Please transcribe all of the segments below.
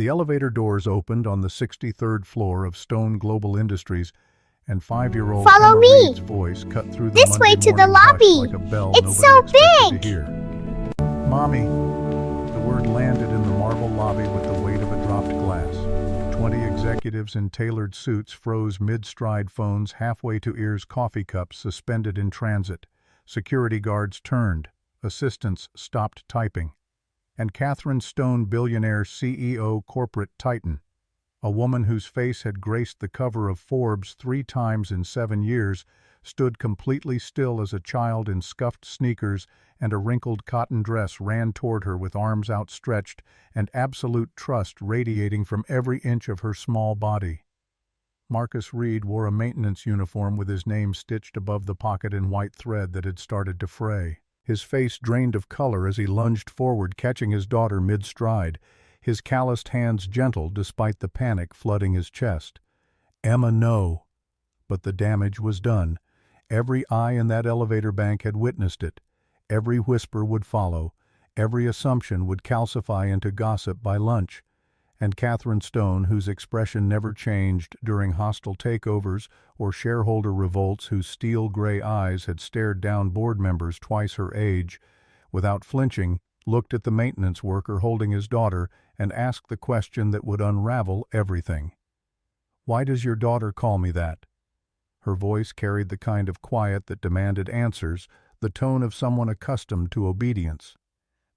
The elevator doors opened on the 63rd floor of Stone Global Industries, and 5-year-old Follow Emma me. Reid's voice cut through the This way Monday to the morning hush lobby. like a bell It's nobody so expected big. to hear. "Mommy." The word landed in the marble lobby with the weight of a dropped glass. 20 executives in tailored suits froze mid-stride, phones halfway to ears, coffee cups suspended in transit. Security guards turned. Assistants stopped typing. And Catherine Stone, Billionaire CEO, corporate titan, a woman whose face had graced the cover of Forbes 3 times in 7 years, stood completely still as a child in scuffed sneakers and a wrinkled cotton dress ran toward her with arms outstretched and absolute trust radiating from every inch of her small body. Marcus Reid wore a maintenance uniform with his name stitched above the pocket in white thread that had started to fray. His face drained of color as he lunged forward, catching his daughter mid-stride, his calloused hands gentle despite the panic flooding his chest. "Emma, no." But the damage was done. Every eye in that elevator bank had witnessed it. Every whisper would follow. Every assumption would calcify into gossip by lunch. And Catherine Stone, whose expression never changed during hostile takeovers or shareholder revolts, whose steel-gray eyes had stared down board members twice her age, without flinching, looked at the maintenance worker holding his daughter and asked the question that would unravel everything. "Why does your daughter call me that?" Her voice carried the kind of quiet that demanded answers, the tone of someone accustomed to obedience.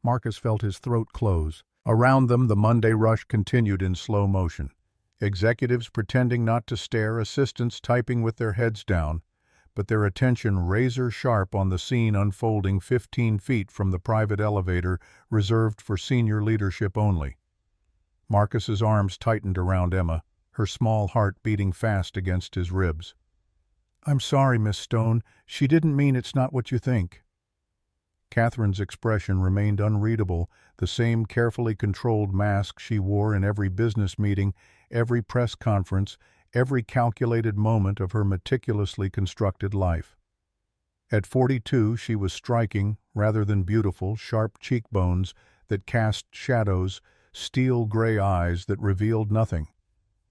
Marcus felt his throat close. Around them, the Monday rush continued in slow motion. Executives pretending not to stare, assistants typing with their heads down, but their attention razor-sharp on the scene unfolding 15 feet from the private elevator reserved for senior leadership only. Marcus's arms tightened around Emma, her small heart beating fast against his ribs. "I'm sorry, Miss Stone. She didn't mean it's not what you think." Catherine's expression remained unreadable, the same carefully controlled mask she wore in every business meeting, every press conference, every calculated moment of her meticulously constructed life. At 42, she was striking, rather than beautiful, sharp cheekbones that cast shadows, steel-gray eyes that revealed nothing,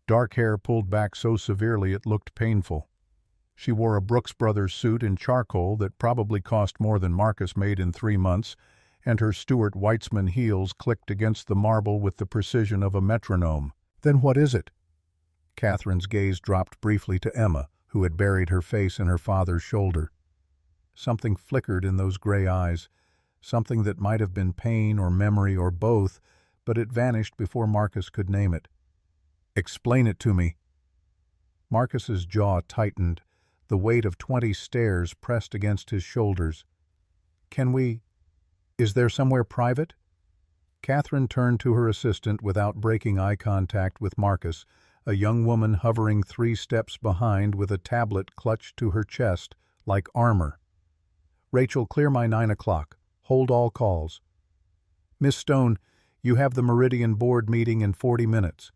dark hair pulled back so severely it looked painful. She wore a Brooks Brothers suit in charcoal that probably cost more than Marcus made in 3 months, and her Stuart Weitzman heels clicked against the marble with the precision of a metronome. "Then what is it?" Catherine's gaze dropped briefly to Emma, who had buried her face in her father's shoulder. Something flickered in those gray eyes, something that might have been pain or memory or both, but it vanished before Marcus could name it. "Explain it to me." Marcus's jaw tightened, the weight of 20 stares pressed against his shoulders. Is there somewhere private?" Catherine turned to her assistant without breaking eye contact with Marcus, a young woman hovering 3 steps behind with a tablet clutched to her chest like armor. "Rachel, clear my 9 o'clock. Hold all calls." "Miss Stone, you have the Meridian Board meeting in 40 minutes.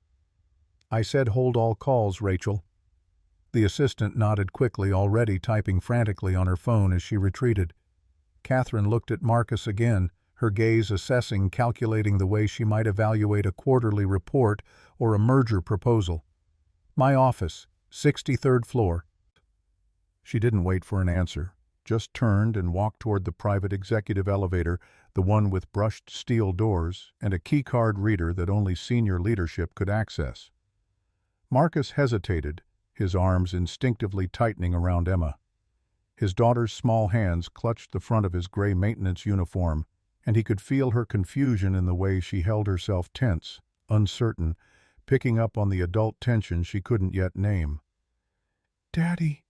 "I said hold all calls, Rachel." The assistant nodded quickly, already typing frantically on her phone as she retreated. Catherine looked at Marcus again, her gaze assessing, calculating the way she might evaluate a quarterly report or a merger proposal. "My office, 63rd floor." She didn't wait for an answer, just turned and walked toward the private executive elevator, the one with brushed steel doors and a keycard reader that only senior leadership could access. Marcus hesitated, his arms instinctively tightening around Emma. His daughter's small hands clutched the front of his gray maintenance uniform, and he could feel her confusion in the way she held herself tense, uncertain, picking up on the adult tension she couldn't yet name. "Daddy,"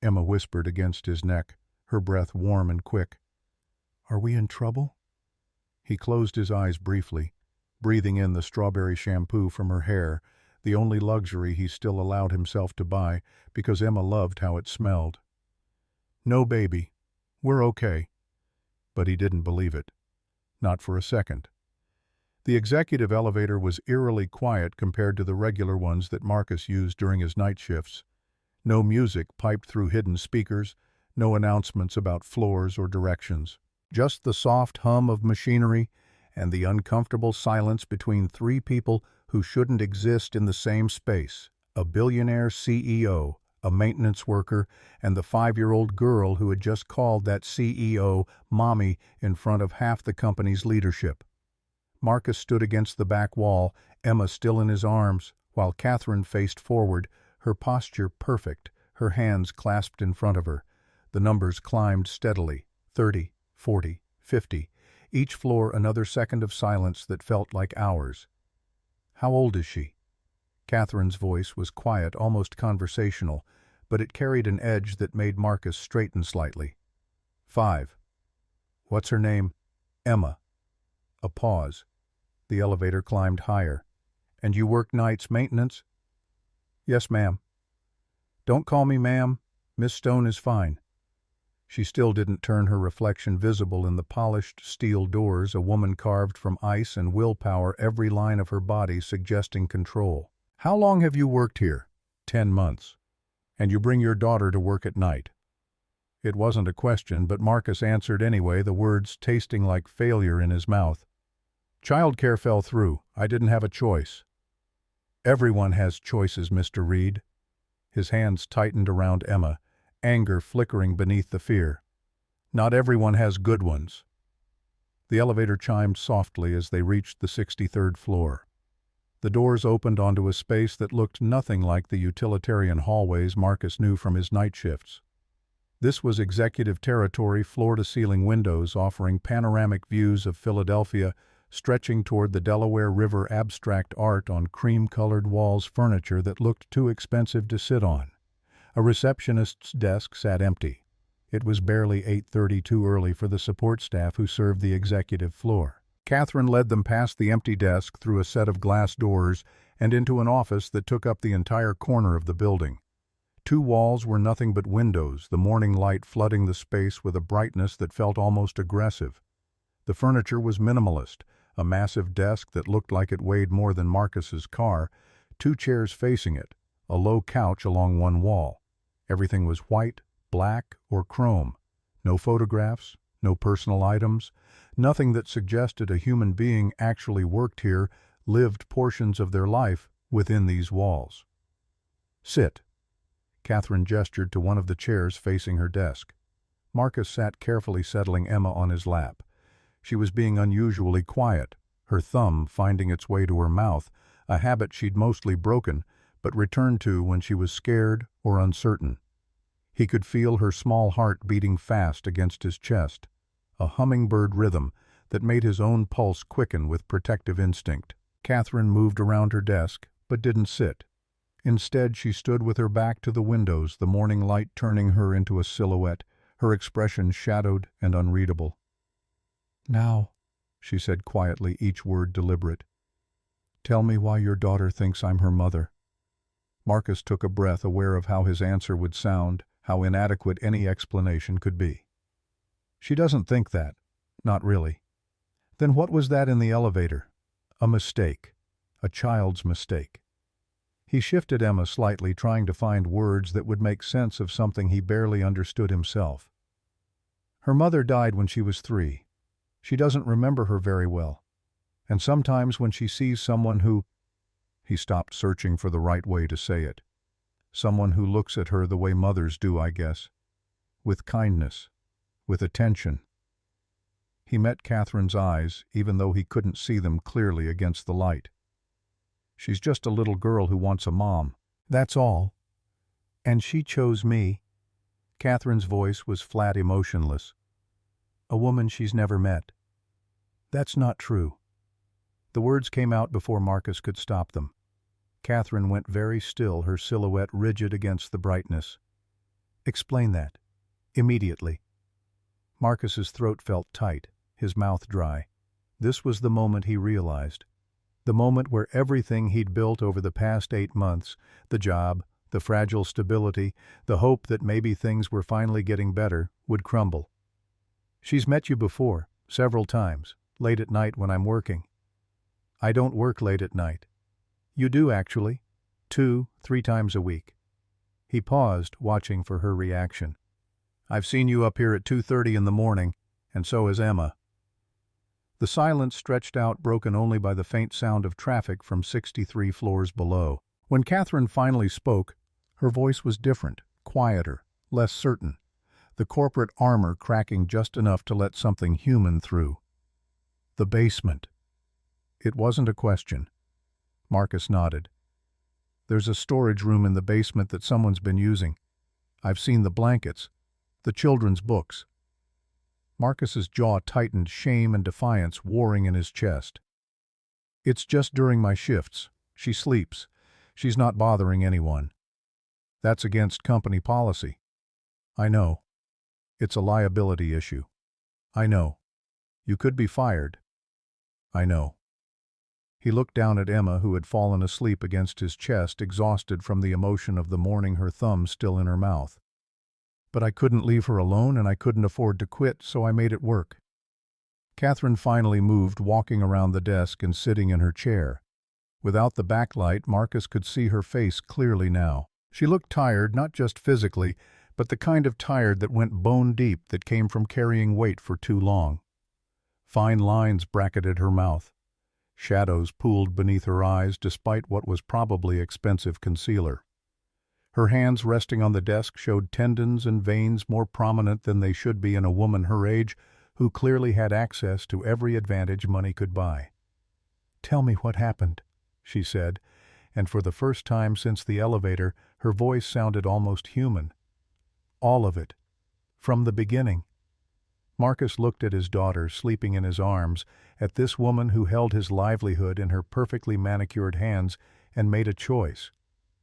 Emma whispered against his neck, her breath warm and quick. "Are we in trouble?" He closed his eyes briefly, breathing in the strawberry shampoo from her hair, the only luxury he still allowed himself to buy because Emma loved how it smelled. "No, baby. We're okay." But he didn't believe it. Not for a second. The executive elevator was eerily quiet compared to the regular ones that Marcus used during his night shifts. No music piped through hidden speakers, no announcements about floors or directions. Just the soft hum of machinery and the uncomfortable silence between three people who shouldn't exist in the same space: a billionaire CEO, a maintenance worker, and the 5-year-old girl who had just called that CEO Mommy in front of half the company's leadership. Marcus stood against the back wall, Emma still in his arms, while Catherine faced forward, her posture perfect, her hands clasped in front of her. The numbers climbed steadily, 30, 40, 50, each floor another second of silence that felt like hours. "How old is she?" Catherine's voice was quiet, almost conversational, but it carried an edge that made Marcus straighten slightly. 5. "What's her name?" "Emma." A pause. The elevator climbed higher. "And you work nights maintenance?" "Yes, ma'am." "Don't call me ma'am. Miss Stone is fine." She still didn't turn, her reflection visible in the polished steel doors, a woman carved from ice and willpower, every line of her body suggesting control. "How long have you worked here?" 10 months. "And you bring your daughter to work at night?" It wasn't a question, but Marcus answered anyway, the words tasting like failure in his mouth. "Childcare fell through. I didn't have a choice." "Everyone has choices, Mr. Reid." His hands tightened around Emma, anger flickering beneath the fear. "Not everyone has good ones." The elevator chimed softly as they reached the 63rd floor. The doors opened onto a space that looked nothing like the utilitarian hallways Marcus knew from his night shifts. This was executive territory, floor-to-ceiling windows offering panoramic views of Philadelphia, stretching toward the Delaware River, abstract art on cream-colored walls, furniture that looked too expensive to sit on. A receptionist's desk sat empty. It was barely 8:30, too early for the support staff who served the executive floor. Catherine led them past the empty desk, through a set of glass doors, and into an office that took up the entire corner of the building. 2 walls were nothing but windows, the morning light flooding the space with a brightness that felt almost aggressive. The furniture was minimalist, a massive desk that looked like it weighed more than Marcus's car, 2 chairs facing it, a low couch along one wall. Everything was white, black, or chrome. No photographs, no personal items, nothing that suggested a human being actually worked here, lived portions of their life within these walls. "Sit." Catherine gestured to one of the chairs facing her desk. Marcus sat carefully, settling Emma on his lap. She was being unusually quiet, her thumb finding its way to her mouth, a habit she'd mostly broken, but returned to when she was scared or uncertain. He could feel her small heart beating fast against his chest, a hummingbird rhythm that made his own pulse quicken with protective instinct. Catherine moved around her desk, but didn't sit. Instead, she stood with her back to the windows, the morning light turning her into a silhouette, her expression shadowed and unreadable. "Now," she said quietly, each word deliberate, "tell me why your daughter thinks I'm her mother." Marcus took a breath, aware of how his answer would sound, how inadequate any explanation could be. "She doesn't think that. Not really." "Then what was that in the elevator?" "A mistake. A child's mistake." He shifted Emma slightly, trying to find words that would make sense of something he barely understood himself. "Her mother died when she was 3. She doesn't remember her very well. And sometimes when she sees someone who—" He stopped, searching for the right way to say it. "Someone who looks at her the way mothers do, I guess. With kindness. With attention." He met Catherine's eyes, even though he couldn't see them clearly against the light. "She's just a little girl who wants a mom. That's all. And she chose me." Catherine's voice was flat, emotionless. "A woman she's never met." "That's not true." The words came out before Marcus could stop them. Catherine went very still, her silhouette rigid against the brightness. "Explain that. Immediately." Marcus's throat felt tight, his mouth dry. This was the moment he realized. The moment where everything he'd built over the past 8 months, the job, the fragile stability, the hope that maybe things were finally getting better, would crumble. "She's met you before, several times, late at night when I'm working." "I don't work late at night." "You do, actually. 2, 3 times a week." He paused, watching for her reaction. "I've seen you up here at 2:30 in the morning, and so has Emma." The silence stretched out, broken only by the faint sound of traffic from 63 floors below. When Catherine finally spoke, her voice was different, quieter, less certain, the corporate armor cracking just enough to let something human through. The basement. It wasn't a question. Marcus nodded. There's a storage room in the basement that someone's been using. I've seen the blankets, the children's books. Marcus's jaw tightened, shame and defiance warring in his chest. It's just during my shifts. She sleeps. She's not bothering anyone. That's against company policy. I know. It's a liability issue. I know. You could be fired. I know. He looked down at Emma, who had fallen asleep against his chest, exhausted from the emotion of the morning, her thumb still in her mouth. But I couldn't leave her alone, and I couldn't afford to quit, so I made it work. Catherine finally moved, walking around the desk and sitting in her chair. Without the backlight, Marcus could see her face clearly now. She looked tired, not just physically, but the kind of tired that went bone deep, that came from carrying weight for too long. Fine lines bracketed her mouth. Shadows pooled beneath her eyes, despite what was probably expensive concealer. Her hands resting on the desk showed tendons and veins more prominent than they should be in a woman her age, who clearly had access to every advantage money could buy. "Tell me what happened," she said, and for the first time since the elevator, her voice sounded almost human. "All of it. From the beginning." Marcus looked at his daughter sleeping in his arms, at this woman who held his livelihood in her perfectly manicured hands, and made a choice.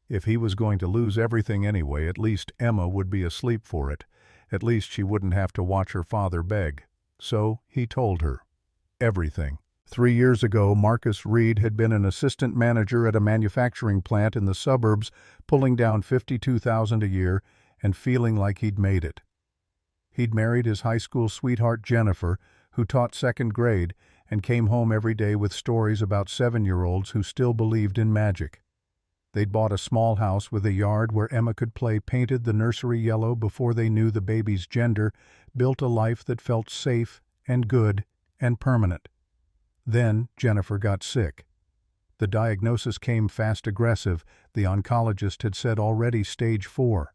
If he was going to lose everything anyway, at least Emma would be asleep for it. At least she wouldn't have to watch her father beg. So he told her. Everything. 3 years ago, Marcus Reid had been an assistant manager at a manufacturing plant in the suburbs, pulling down $52,000 a year and feeling like he'd made it. He'd married his high school sweetheart Jennifer, who taught second grade and came home every day with stories about 7-year-olds who still believed in magic. They'd bought a small house with a yard where Emma could play, painted the nursery yellow before they knew the baby's gender, built a life that felt safe and good and permanent. Then Jennifer got sick. The diagnosis came fast aggressive. The oncologist had said already stage 4.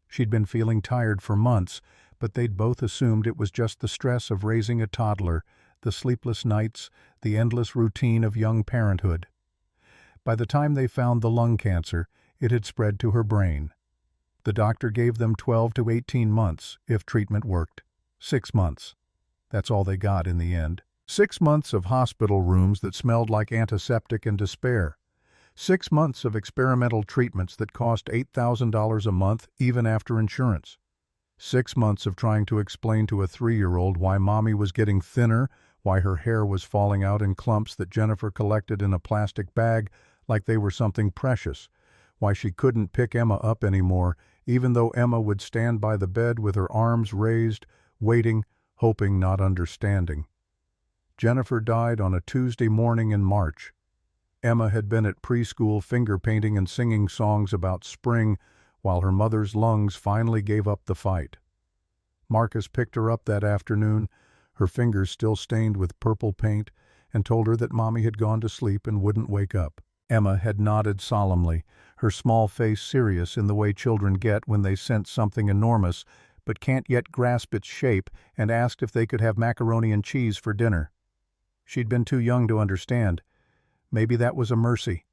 She'd been feeling tired for months, but they'd both assumed it was just the stress of raising a toddler, the sleepless nights, the endless routine of young parenthood. By the time they found the lung cancer, it had spread to her brain. The doctor gave them 12 to 18 months if treatment worked. 6 months. That's all they got in the end. 6 months of hospital rooms that smelled like antiseptic and despair. 6 months of experimental treatments that cost $8,000 a month even after insurance. 6 months of trying to explain to a 3-year-old why Mommy was getting thinner, why her hair was falling out in clumps that Jennifer collected in a plastic bag like they were something precious, why she couldn't pick Emma up anymore, even though Emma would stand by the bed with her arms raised, waiting, hoping, not understanding. Jennifer died on a Tuesday morning in March. Emma had been at preschool finger painting and singing songs about spring, while her mother's lungs finally gave up the fight. Marcus picked her up that afternoon, her fingers still stained with purple paint, and told her that Mommy had gone to sleep and wouldn't wake up. Emma had nodded solemnly, her small face serious in the way children get when they sense something enormous but can't yet grasp its shape, and asked if they could have macaroni and cheese for dinner. She'd been too young to understand. Maybe that was a mercy.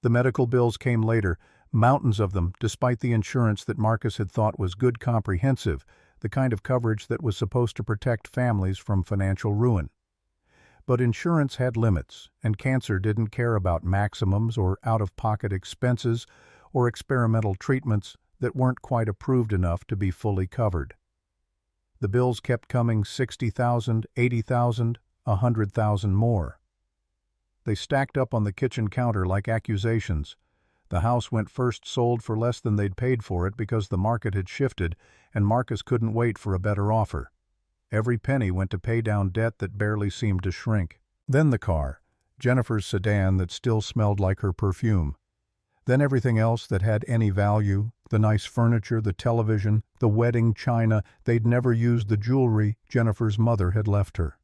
The medical bills came later, mountains of them, despite the insurance that Marcus had thought was good comprehensive, the kind of coverage that was supposed to protect families from financial ruin. But insurance had limits, and cancer didn't care about maximums or out-of-pocket expenses or experimental treatments that weren't quite approved enough to be fully covered. The bills kept coming, $60,000, $80,000, $100,000 more. They stacked up on the kitchen counter like accusations. The house went first sold for less than they'd paid for it because the market had shifted, and Marcus couldn't wait for a better offer. Every penny went to pay down debt that barely seemed to shrink. Then the car, Jennifer's sedan that still smelled like her perfume. Then everything else that had any value, the nice furniture, the television, the wedding china. They'd never used the jewelry Jennifer's mother had left her.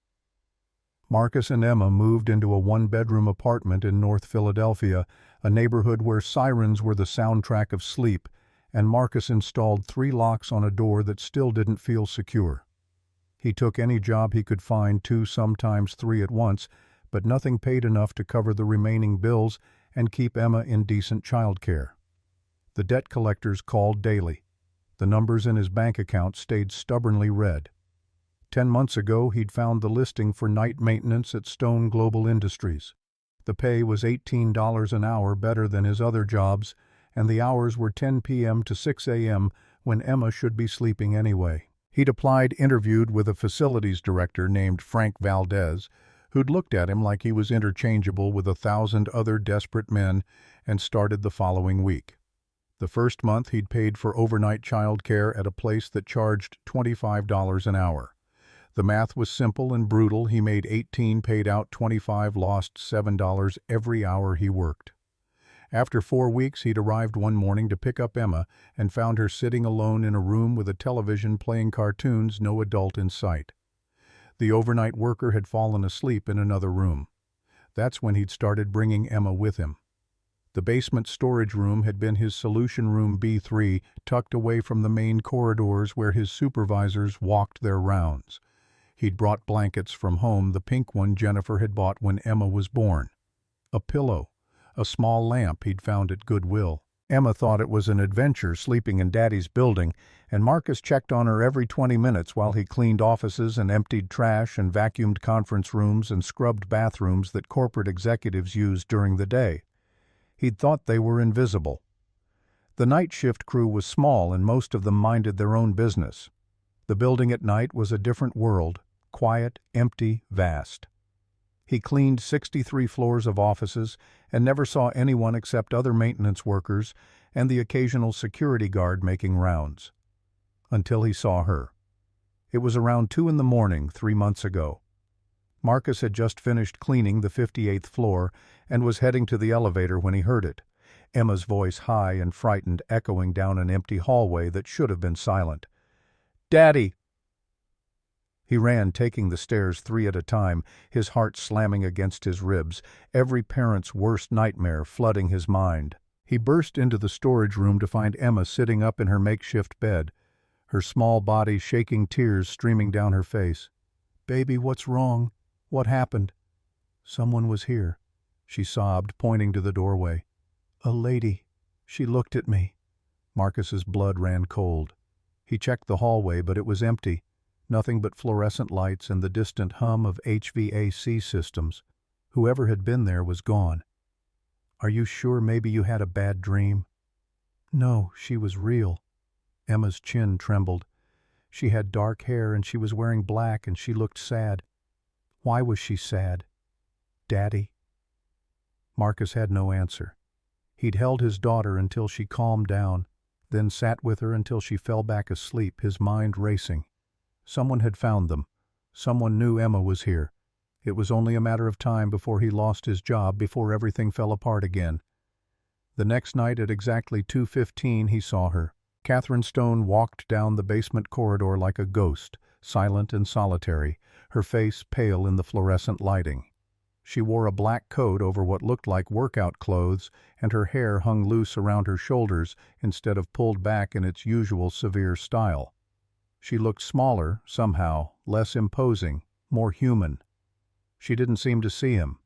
Marcus and Emma moved into a one-bedroom apartment in North Philadelphia, a neighborhood where sirens were the soundtrack of sleep, and Marcus installed 3 locks on a door that still didn't feel secure. He took any job he could find, 2, sometimes 3 at once, but nothing paid enough to cover the remaining bills and keep Emma in decent childcare. The debt collectors called daily. The numbers in his bank account stayed stubbornly red. 10 months ago, he'd found the listing for night maintenance at Stone Global Industries. The pay was $18 an hour, better than his other jobs, and the hours were 10 p.m. to 6 a.m. when Emma should be sleeping anyway. He'd applied, interviewed with a facilities director named Frank Valdez, who'd looked at him like he was interchangeable with 1,000 other desperate men, and started the following week. The first month, he'd paid for overnight childcare at a place that charged $25 an hour. The math was simple and brutal. He made 18, paid out 25, lost $7 every hour he worked. After 4 weeks, he'd arrived one morning to pick up Emma and found her sitting alone in a room with a television playing cartoons, no adult in sight. The overnight worker had fallen asleep in another room. That's when he'd started bringing Emma with him. The basement storage room had been his solution room B3, tucked away from the main corridors where his supervisors walked their rounds. He'd brought blankets from home, the pink one Jennifer had bought when Emma was born. A pillow, a small lamp he'd found at Goodwill. Emma thought it was an adventure sleeping in Daddy's building, and Marcus checked on her every 20 minutes while he cleaned offices and emptied trash and vacuumed conference rooms and scrubbed bathrooms that corporate executives used during the day. He'd thought they were invisible. The night shift crew was small and most of them minded their own business. The building at night was a different world, quiet, empty, vast. He cleaned 63 floors of offices and never saw anyone except other maintenance workers and the occasional security guard making rounds. Until he saw her. It was around 2 in the morning 3 months ago. Marcus had just finished cleaning the 58th floor and was heading to the elevator when he heard it. Emma's voice, high and frightened, echoing down an empty hallway that should have been silent. "Daddy!" He ran, taking the stairs 3 at a time, his heart slamming against his ribs, every parent's worst nightmare flooding his mind. He burst into the storage room to find Emma sitting up in her makeshift bed, her small body shaking, tears streaming down her face. "Baby, what's wrong? What happened?" "Someone was here," she sobbed, pointing to the doorway. "A lady. She looked at me." Marcus's blood ran cold. He checked the hallway, but it was empty. Nothing but fluorescent lights and the distant hum of HVAC systems. Whoever had been there was gone. "Are you sure maybe you had a bad dream?" "No, she was real." Emma's chin trembled. She had dark hair and she was wearing black and she looked sad. Why was she sad? Daddy? Marcus had no answer. He'd held his daughter until she calmed down, then sat with her until she fell back asleep, his mind racing. Someone had found them. Someone knew Emma was here. It was only a matter of time before he lost his job, before everything fell apart again. The next night at exactly 2:15 he saw her. Catherine Stone walked down the basement corridor like a ghost, silent and solitary, her face pale in the fluorescent lighting. She wore a black coat over what looked like workout clothes, and her hair hung loose around her shoulders instead of pulled back in its usual severe style. She looked smaller, somehow, less imposing, more human. She didn't seem to see him.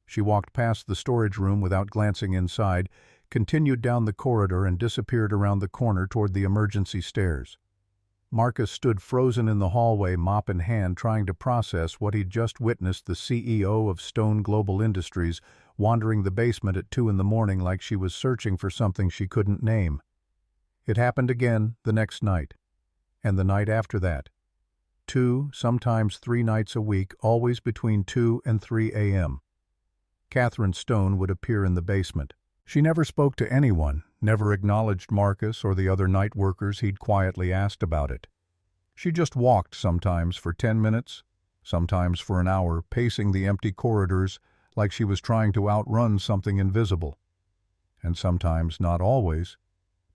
She walked past the storage room without glancing inside, continued down the corridor and disappeared around the corner toward the emergency stairs. Marcus stood frozen in the hallway, mop in hand, trying to process what he'd just witnessed, the CEO of Stone Global Industries wandering the basement at 2 in the morning like she was searching for something she couldn't name. It happened again the next night. And the night after that. 2, sometimes 3 nights a week, always between 2 and 3 a.m. Catherine Stone would appear in the basement. She never spoke to anyone, never acknowledged Marcus or the other night workers he'd quietly asked about it. She just walked, sometimes for 10 minutes, sometimes for an hour, pacing the empty corridors like she was trying to outrun something invisible. And sometimes, not always,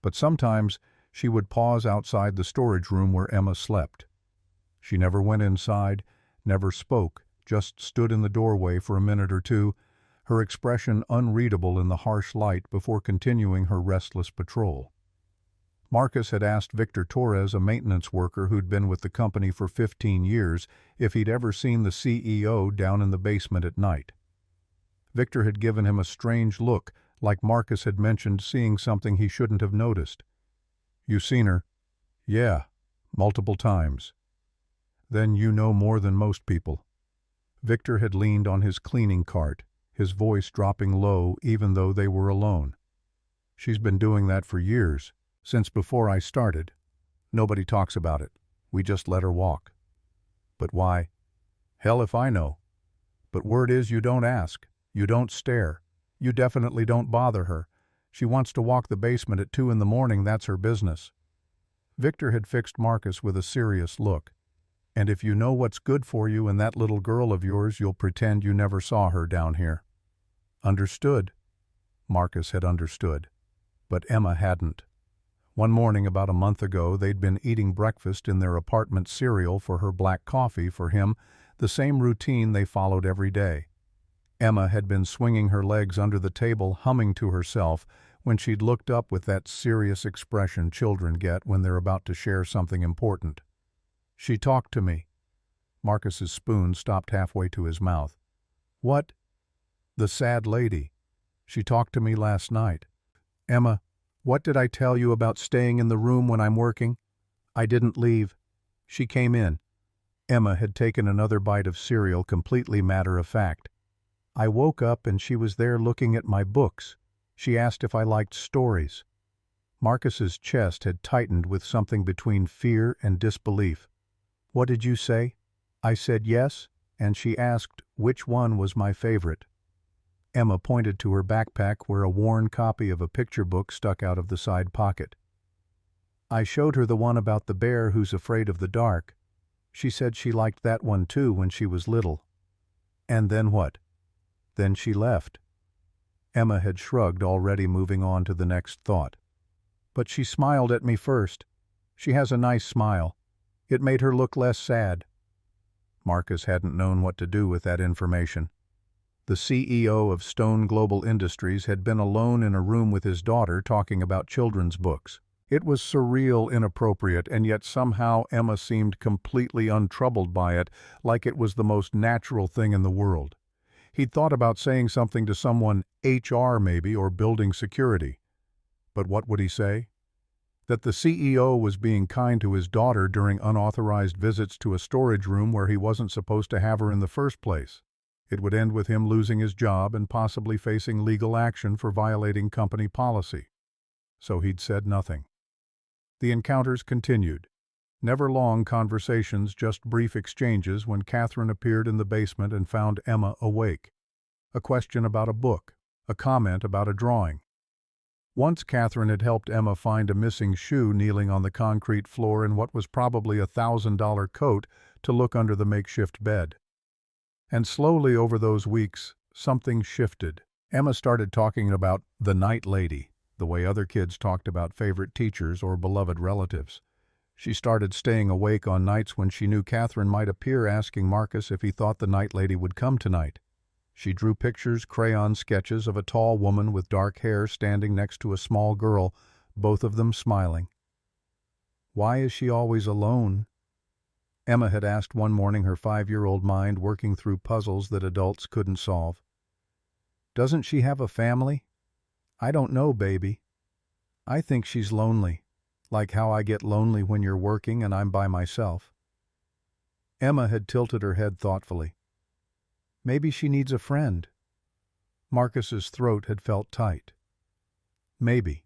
but sometimes, she would pause outside the storage room where Emma slept. She never went inside, never spoke, just stood in the doorway for a minute or two, her expression unreadable in the harsh light before continuing her restless patrol. Marcus had asked Victor Torres, a maintenance worker who'd been with the company for 15 years, if he'd ever seen the CEO down in the basement at night. Victor had given him a strange look, like Marcus had mentioned seeing something he shouldn't have noticed. "You seen her?" "Yeah, multiple times." "Then you know more than most people." Victor had leaned on his cleaning cart, his voice dropping low even though they were alone. "She's been doing that for years, since before I started. Nobody talks about it. We just let her walk." "But why?" "Hell if I know. But word is you don't ask. You don't stare. You definitely don't bother her. She wants to walk the basement at 2 in the morning, that's her business." Victor had fixed Marcus with a serious look. "And if you know what's good for you and that little girl of yours, you'll pretend you never saw her down here." Understood. Marcus had understood. But Emma hadn't. One morning about a month ago, they'd been eating breakfast in their apartment cereal for her black coffee for him, the same routine they followed every day. Emma had been swinging her legs under the table, humming to herself, when she'd looked up with that serious expression children get when they're about to share something important. "She talked to me." Marcus's spoon stopped halfway to his mouth. "What?" "The sad lady. She talked to me last night." "Emma, what did I tell you about staying in the room when I'm working? I didn't leave. She came in." Emma had taken another bite of cereal, completely matter of fact. "I woke up and she was there looking at my books. She asked if I liked stories." Marcus's chest had tightened with something between fear and disbelief. "What did you say?" "I said yes, and she asked which one was my favorite." Emma pointed to her backpack where a worn copy of a picture book stuck out of the side pocket. "I showed her the one about the bear who's afraid of the dark. She said she liked that one too when she was little." "And then what?" "Then she left." Emma had shrugged, already moving on to the next thought. "But she smiled at me first. She has a nice smile. It made her look less sad." Marcus hadn't known what to do with that information. The CEO of Stone Global Industries had been alone in a room with his daughter talking about children's books. It was surreal, inappropriate, and yet somehow Emma seemed completely untroubled by it, like it was the most natural thing in the world. He'd thought about saying something to someone, HR maybe, or building security. But what would he say? That the CEO was being kind to his daughter during unauthorized visits to a storage room where he wasn't supposed to have her in the first place. It would end with him losing his job and possibly facing legal action for violating company policy. So he'd said nothing. The encounters continued. Never long conversations, just brief exchanges when Catherine appeared in the basement and found Emma awake. A question about a book, a comment about a drawing. Once Catherine had helped Emma find a missing shoe kneeling on the concrete floor in what was probably a $1,000 coat to look under the makeshift bed. And slowly over those weeks, something shifted. Emma started talking about the night lady, the way other kids talked about favorite teachers or beloved relatives. She started staying awake on nights when she knew Catherine might appear, asking Marcus if he thought the night lady would come tonight. She drew pictures, crayon sketches of a tall woman with dark hair standing next to a small girl, both of them smiling. "Why is she always alone?" Emma had asked one morning, her 5-year-old mind working through puzzles that adults couldn't solve. "Doesn't she have a family?" "I don't know, baby. I think she's lonely. Like how I get lonely when you're working and I'm by myself." Emma had tilted her head thoughtfully. "Maybe she needs a friend." Marcus's throat had felt tight. Maybe.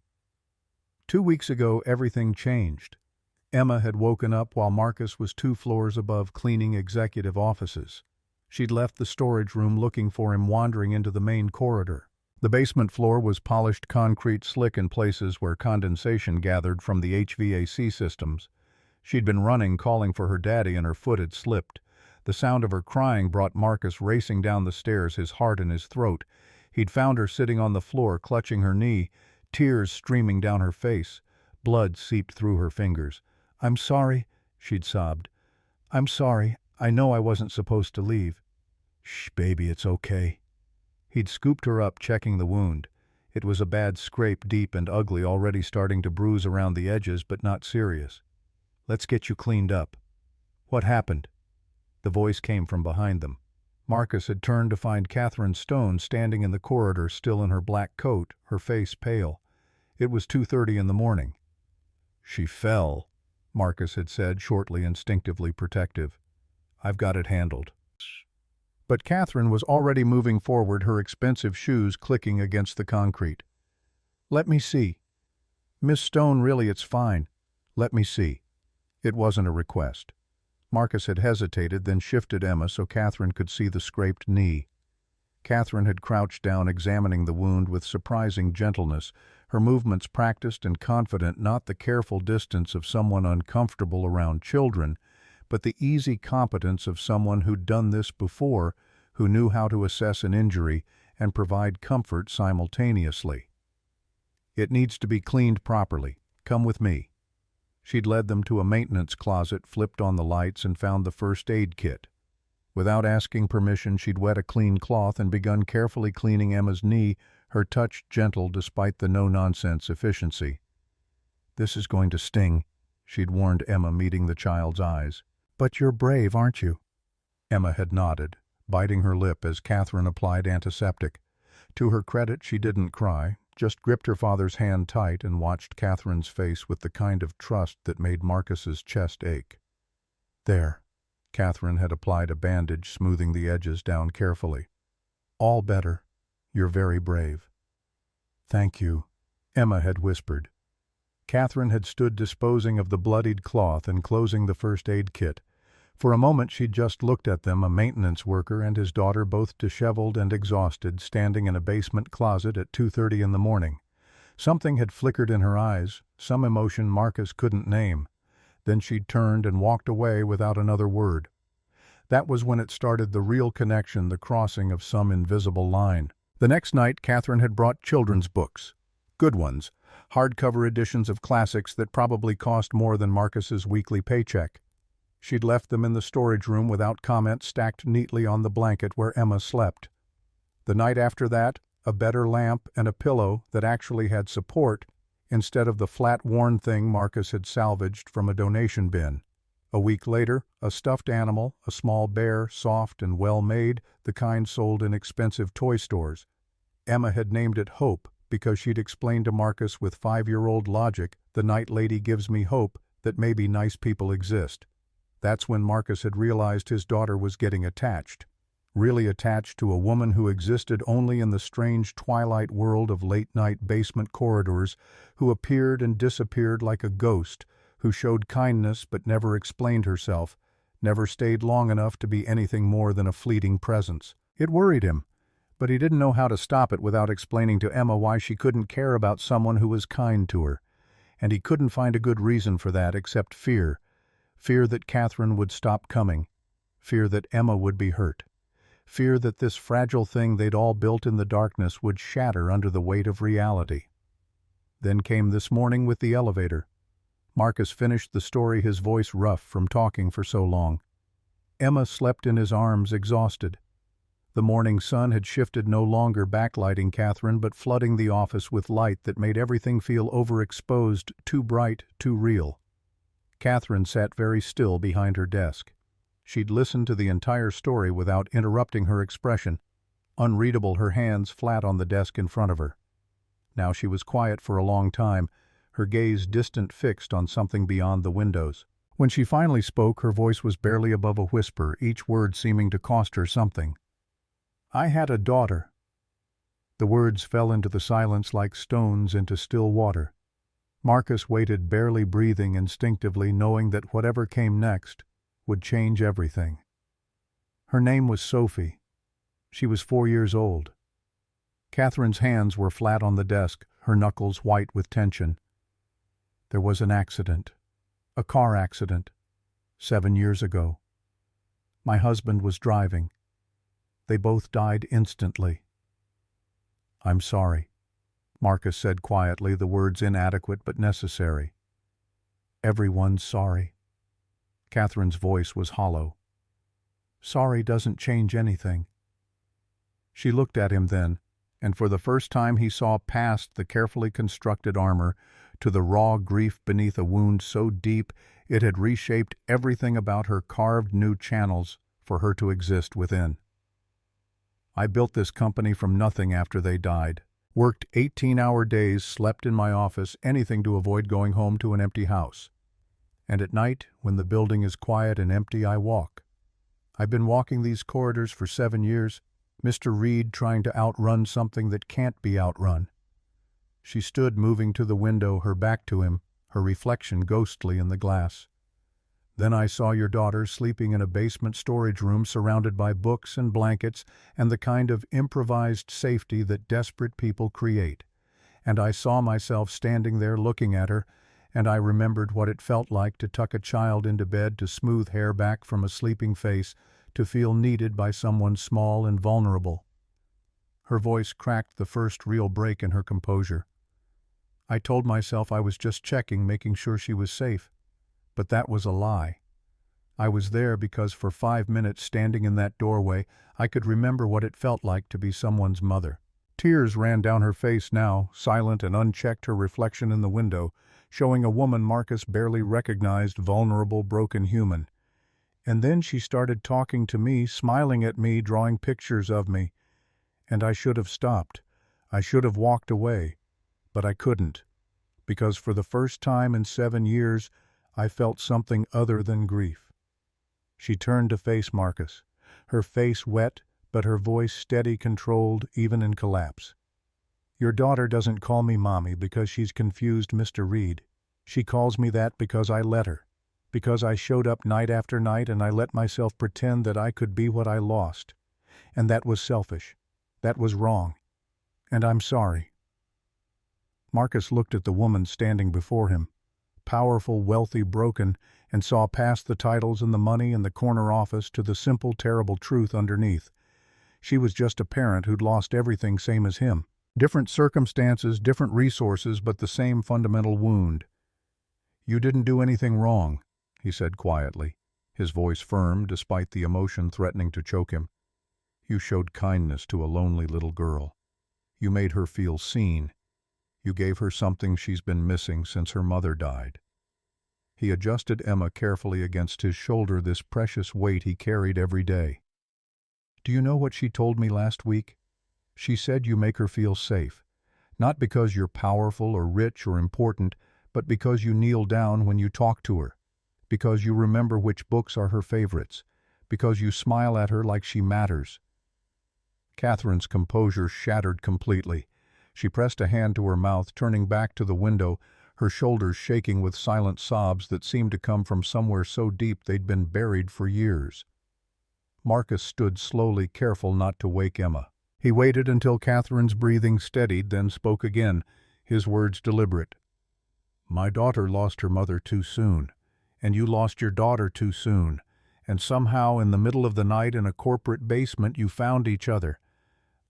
2 weeks ago, everything changed. Emma had woken up while Marcus was 2 floors above cleaning executive offices. She'd left the storage room looking for him, wandering into the main corridor. The basement floor was polished concrete, slick in places where condensation gathered from the HVAC systems. She'd been running, calling for her daddy, and her foot had slipped. The sound of her crying brought Marcus racing down the stairs, his heart in his throat. He'd found her sitting on the floor, clutching her knee, tears streaming down her face. Blood seeped through her fingers. "I'm sorry," she'd sobbed. "I'm sorry. I know I wasn't supposed to leave." Shh, baby, it's okay. He'd scooped her up, checking the wound. It was a bad scrape, deep and ugly, already starting to bruise around the edges, but not serious. Let's get you cleaned up. What happened? The voice came from behind them. Marcus had turned to find Catherine Stone standing in the corridor, still in her black coat, her face pale. It was 2:30 in the morning. She fell, Marcus had said, shortly, instinctively protective. I've got it handled. But Catherine was already moving forward, her expensive shoes clicking against the concrete. Let me see. Miss Stone, really, it's fine. Let me see. It wasn't a request. Marcus had hesitated, then shifted Emma so Catherine could see the scraped knee. Catherine had crouched down, examining the wound with surprising gentleness, her movements practiced and confident, not the careful distance of someone uncomfortable around children, but the easy competence of someone who'd done this before, who knew how to assess an injury and provide comfort simultaneously. It needs to be cleaned properly. Come with me. She'd led them to a maintenance closet, flipped on the lights, and found the first aid kit. Without asking permission, she'd wet a clean cloth and begun carefully cleaning Emma's knee, her touch gentle despite the no-nonsense efficiency. This is going to sting, she'd warned Emma, meeting the child's eyes. But you're brave, aren't you? Emma had nodded, biting her lip as Catherine applied antiseptic. To her credit, she didn't cry, just gripped her father's hand tight and watched Catherine's face with the kind of trust that made Marcus's chest ache. There. Catherine had applied a bandage, smoothing the edges down carefully. All better. You're very brave. Thank you, Emma had whispered. Catherine had stood disposing of the bloodied cloth and closing the first aid kit. For a moment she'd just looked at them, a maintenance worker and his daughter, both disheveled and exhausted, standing in a basement closet at 2:30 in the morning. Something had flickered in her eyes, some emotion Marcus couldn't name. Then she'd turned and walked away without another word. That was when it started, the real connection, the crossing of some invisible line. The next night, Catherine had brought children's books. Good ones, hardcover editions of classics that probably cost more than Marcus's weekly paycheck. She'd left them in the storage room without comment, stacked neatly on the blanket where Emma slept. The night after that, a better lamp and a pillow that actually had support instead of the flat, worn thing Marcus had salvaged from a donation bin. A week later, a stuffed animal, a small bear, soft and well-made, the kind sold in expensive toy stores. Emma had named it Hope because she'd explained to Marcus with 5-year-old logic, the night lady gives me hope that maybe nice people exist. That's when Marcus had realized his daughter was getting attached. Really attached to a woman who existed only in the strange twilight world of late-night basement corridors, who appeared and disappeared like a ghost, who showed kindness but never explained herself, never stayed long enough to be anything more than a fleeting presence. It worried him, but he didn't know how to stop it without explaining to Emma why she couldn't care about someone who was kind to her. And he couldn't find a good reason for that except fear. Fear that Catherine would stop coming. Fear that Emma would be hurt. Fear that this fragile thing they'd all built in the darkness would shatter under the weight of reality. Then came this morning with the elevator. Marcus finished the story, his voice rough from talking for so long. Emma slept in his arms, exhausted. The morning sun had shifted, no longer backlighting Catherine, but flooding the office with light that made everything feel overexposed, too bright, too real. Catherine sat very still behind her desk. She'd listened to the entire story without interrupting her expression, unreadable, her hands flat on the desk in front of her. Now she was quiet for a long time, her gaze distant, fixed on something beyond the windows. When she finally spoke, her voice was barely above a whisper, each word seeming to cost her something. I had a daughter. The words fell into the silence like stones into still water. Marcus waited, barely breathing, instinctively knowing that whatever came next would change everything. Her name was Sophie. She was 4 years old. Catherine's hands were flat on the desk, her knuckles white with tension. There was an accident. A car accident. 7 years ago. My husband was driving. They both died instantly. I'm sorry, Marcus said quietly, the words inadequate but necessary. Everyone's sorry. Catherine's voice was hollow. Sorry doesn't change anything. She looked at him then, and for the first time he saw past the carefully constructed armor to the raw grief beneath a wound so deep it had reshaped everything about her, carved new channels for her to exist within. I built this company from nothing after they died. Worked 18-hour days, slept in my office, anything to avoid going home to an empty house. And at night, when the building is quiet and empty, I walk. I've been walking these corridors for 7 years, Mr. Reid trying to outrun something that can't be outrun. She stood moving to the window, her back to him, her reflection ghostly in the glass. Then I saw your daughter sleeping in a basement storage room surrounded by books and blankets and the kind of improvised safety that desperate people create. And I saw myself standing there looking at her, and I remembered what it felt like to tuck a child into bed, to smooth hair back from a sleeping face, to feel needed by someone small and vulnerable. Her voice cracked the first real break in her composure. I told myself I was just checking, making sure she was safe. But that was a lie. I was there because for 5 minutes standing in that doorway, I could remember what it felt like to be someone's mother. Tears ran down her face now, silent and unchecked, her reflection in the window, showing a woman Marcus barely recognized, vulnerable, broken human. And then she started talking to me, smiling at me, drawing pictures of me. And I should have stopped. I should have walked away. But I couldn't. Because for the first time in 7 years, I felt something other than grief. She turned to face Marcus, her face wet, but her voice steady, controlled, even in collapse. Your daughter doesn't call me Mommy because she's confused Mr. Reid. She calls me that because I let her. Because I showed up night after night and I let myself pretend that I could be what I lost. And that was selfish. That was wrong. And I'm sorry. Marcus looked at the woman standing before him, powerful, wealthy, broken, and saw past the titles and the money and the corner office to the simple, terrible truth underneath. She was just a parent who'd lost everything, same as him. Different circumstances, different resources, but the same fundamental wound. You didn't do anything wrong, he said quietly, his voice firm despite the emotion threatening to choke him. You showed kindness to a lonely little girl. You made her feel seen. You gave her something she's been missing since her mother died. He adjusted Emma carefully against his shoulder, this precious weight he carried every day. Do you know what she told me last week? She said you make her feel safe, not because you're powerful or rich or important, but because you kneel down when you talk to her, because you remember which books are her favorites, because you smile at her like she matters. Catherine's composure shattered completely. She pressed a hand to her mouth, turning back to the window, her shoulders shaking with silent sobs that seemed to come from somewhere so deep they'd been buried for years. Marcus stood slowly, careful not to wake Emma. He waited until Catherine's breathing steadied, then spoke again, his words deliberate. My daughter lost her mother too soon, and you lost your daughter too soon, and somehow in the middle of the night in a corporate basement you found each other.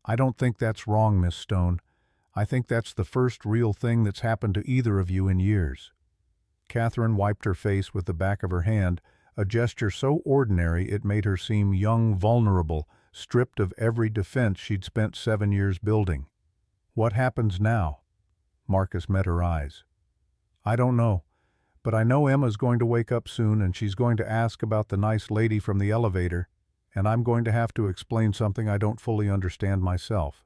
I don't think that's wrong, Miss Stone. I think that's the first real thing that's happened to either of you in years. Catherine wiped her face with the back of her hand, a gesture so ordinary it made her seem young, vulnerable, stripped of every defense she'd spent 7 years building. What happens now? Marcus met her eyes. I don't know, but I know Emma's going to wake up soon and she's going to ask about the nice lady from the elevator, and I'm going to have to explain something I don't fully understand myself.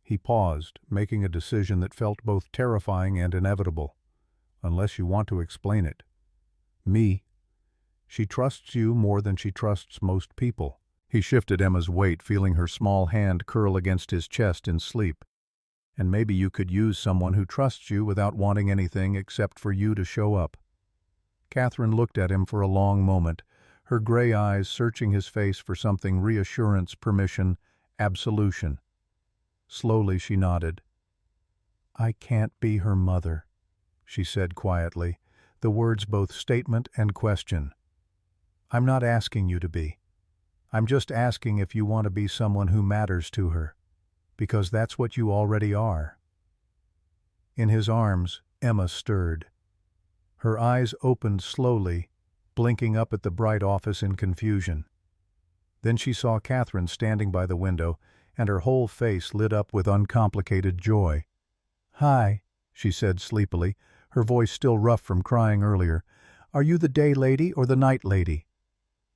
He paused, making a decision that felt both terrifying and inevitable. Unless you want to explain it. Me. She trusts you more than she trusts most people. He shifted Emma's weight, feeling her small hand curl against his chest in sleep. And maybe you could use someone who trusts you without wanting anything except for you to show up. Catherine looked at him for a long moment, her gray eyes searching his face for something: reassurance, permission, absolution. Slowly she nodded. I can't be her mother, she said quietly, the words both statement and question. I'm not asking you to be. I'm just asking if you want to be someone who matters to her, because that's what you already are. In his arms, Emma stirred. Her eyes opened slowly, blinking up at the bright office in confusion. Then she saw Catherine standing by the window, and her whole face lit up with uncomplicated joy. "Hi," she said sleepily, her voice still rough from crying earlier. "Are you the day lady or the night lady?"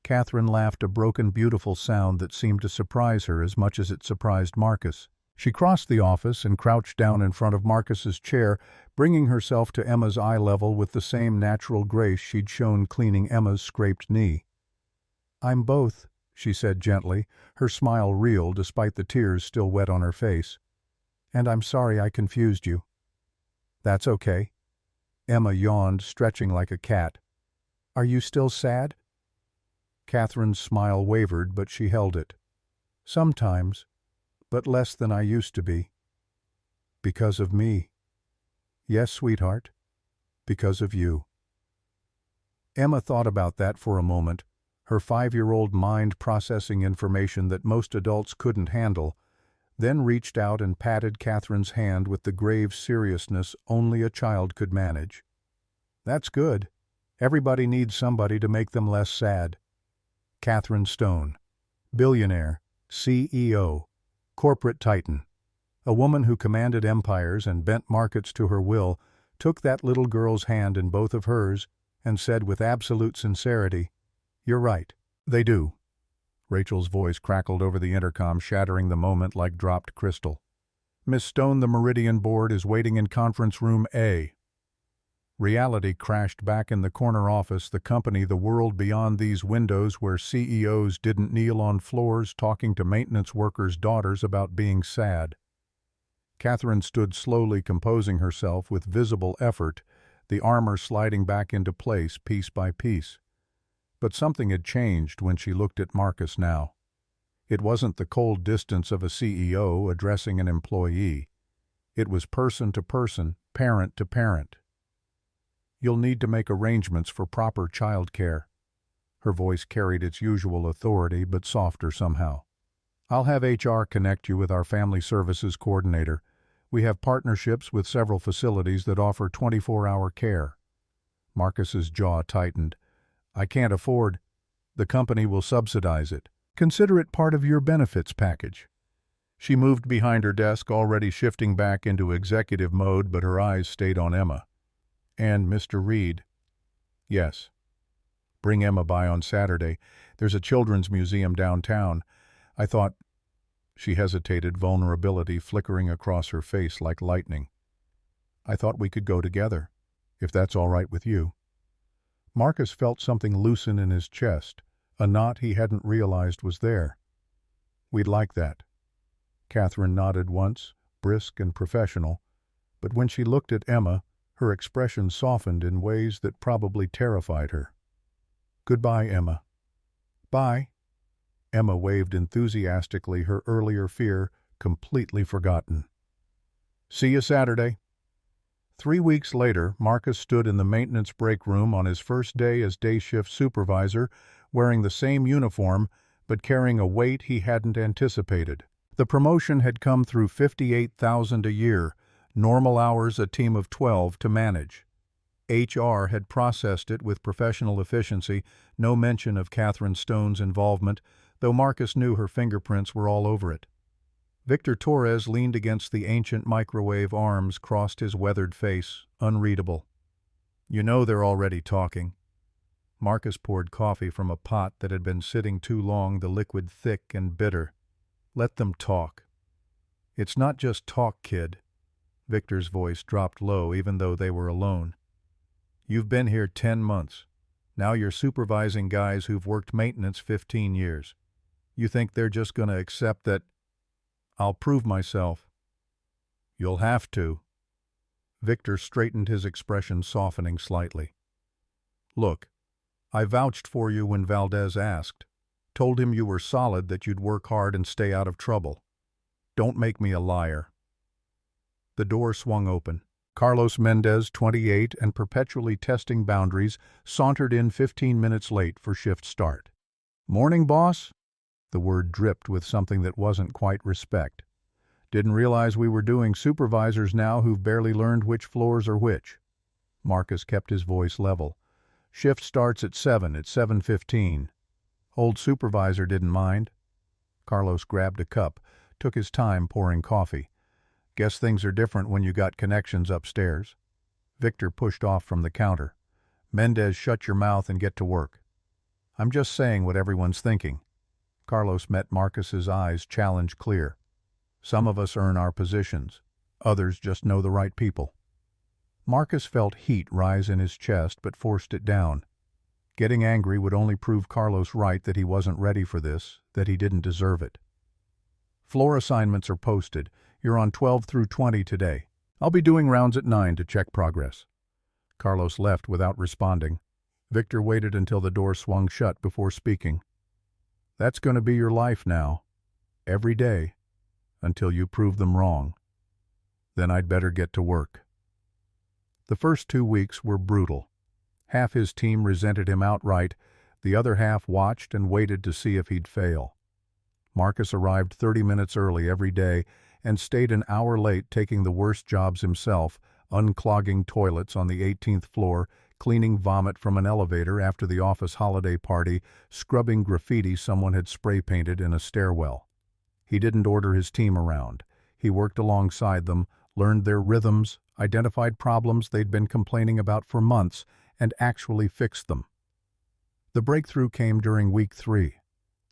Catherine laughed a broken, beautiful sound that seemed to surprise her as much as it surprised Marcus. She crossed the office and crouched down in front of Marcus's chair, bringing herself to Emma's eye level with the same natural grace she'd shown cleaning Emma's scraped knee. "I'm both," she said gently, her smile real despite the tears still wet on her face. "And I'm sorry I confused you." "That's okay." Emma yawned, stretching like a cat. "Are you still sad?" Catherine's smile wavered, but she held it. "Sometimes, but less than I used to be." "Because of me." "Yes, sweetheart, because of you." Emma thought about that for a moment, her 5-year-old mind processing information that most adults couldn't handle, then reached out and patted Catherine's hand with the grave seriousness only a child could manage. "That's good. Everybody needs somebody to make them less sad." Catherine Stone, billionaire, CEO, corporate titan, a woman who commanded empires and bent markets to her will, took that little girl's hand in both of hers and said with absolute sincerity, "You're right, they do." Rachel's voice crackled over the intercom, shattering the moment like dropped crystal. "Miss Stone, the Meridian Board is waiting in Conference Room A." Reality crashed back in the corner office, the company, the world beyond these windows where CEOs didn't kneel on floors talking to maintenance workers' daughters about being sad. Catherine stood slowly composing herself with visible effort, the armor sliding back into place piece by piece. But something had changed when she looked at Marcus now. It wasn't the cold distance of a CEO addressing an employee. It was person to person, parent to parent. "You'll need to make arrangements for proper child care." Her voice carried its usual authority, but softer somehow. "I'll have HR connect you with our family services coordinator. We have partnerships with several facilities that offer 24-hour care." Marcus's jaw tightened. "I can't afford. The company will subsidize it. Consider it part of your benefits package." She moved behind her desk, already shifting back into executive mode, but her eyes stayed on Emma. "And Mr. Reid." "Yes. Bring Emma by on Saturday. There's a children's museum downtown. I thought—" She hesitated, vulnerability flickering across her face like lightning. "I thought we could go together, if that's all right with you." Marcus felt something loosen in his chest, a knot he hadn't realized was there. "We'd like that." Catherine nodded once, brisk and professional, but when she looked at Emma, her expression softened in ways that probably terrified her. "Goodbye, Emma." "Bye." Emma waved enthusiastically, her earlier fear completely forgotten. "See you Saturday." 3 weeks later, Marcus stood in the maintenance break room on his first day as day shift supervisor, wearing the same uniform but carrying a weight he hadn't anticipated. The promotion had come through $58,000 a year, normal hours a team of 12 to manage. HR had processed it with professional efficiency, no mention of Catherine Stone's involvement, though Marcus knew her fingerprints were all over it. Victor Torres leaned against the ancient microwave arms, crossed his weathered face, unreadable. "You know they're already talking." Marcus poured coffee from a pot that had been sitting too long, the liquid thick and bitter. "Let them talk." "It's not just talk, kid." Victor's voice dropped low even though they were alone. "You've been here 10 months. Now you're supervising guys who've worked maintenance 15 years. You think they're just going to accept that?" "I'll prove myself." "You'll have to." Victor straightened, his expression softening slightly. "Look, I vouched for you when Valdez asked. Told him you were solid, that you'd work hard and stay out of trouble. Don't make me a liar." The door swung open. Carlos Mendez, 28 and perpetually testing boundaries, sauntered in 15 minutes late for shift start. "Morning, boss?" The word dripped with something that wasn't quite respect. "Didn't realize we were doing supervisors now who've barely learned which floors are which." Marcus kept his voice level. "Shift starts at 7, it's 7:15. Old supervisor didn't mind." Carlos grabbed a cup, took his time pouring coffee. Guess things are different when you got connections upstairs. Victor pushed off from the counter. Mendez, shut your mouth and get to work. I'm just saying what everyone's thinking. Carlos met Marcus's eyes, challenge clear. Some of us earn our positions. Others just know the right people. Marcus felt heat rise in his chest but forced it down. Getting angry would only prove Carlos right that he wasn't ready for this, that he didn't deserve it. Floor assignments are posted. You're on 12 through 20 today. I'll be doing rounds at 9 to check progress. Carlos left without responding. Victor waited until the door swung shut before speaking. That's going to be your life now. Every day. Until you prove them wrong. Then I'd better get to work. The first 2 weeks were brutal. Half his team resented him outright, the other half watched and waited to see if he'd fail. Marcus arrived 30 minutes early every day and stayed an hour late, taking the worst jobs himself, unclogging toilets on the 18th floor, cleaning vomit from an elevator after the office holiday party, scrubbing graffiti someone had spray-painted in a stairwell. He didn't order his team around. He worked alongside them, learned their rhythms, identified problems they'd been complaining about for months, and actually fixed them. The breakthrough came during week 3.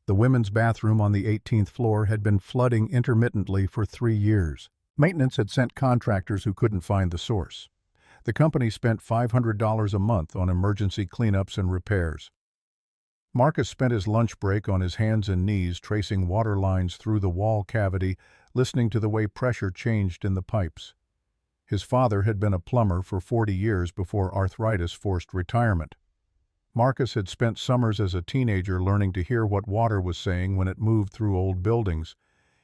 The women's bathroom on the 18th floor had been flooding intermittently for 3 years. Maintenance had sent contractors who couldn't find the source. The company spent $500 a month on emergency cleanups and repairs. Marcus spent his lunch break on his hands and knees tracing water lines through the wall cavity, listening to the way pressure changed in the pipes. His father had been a plumber for 40 years before arthritis forced retirement. Marcus had spent summers as a teenager learning to hear what water was saying when it moved through old buildings.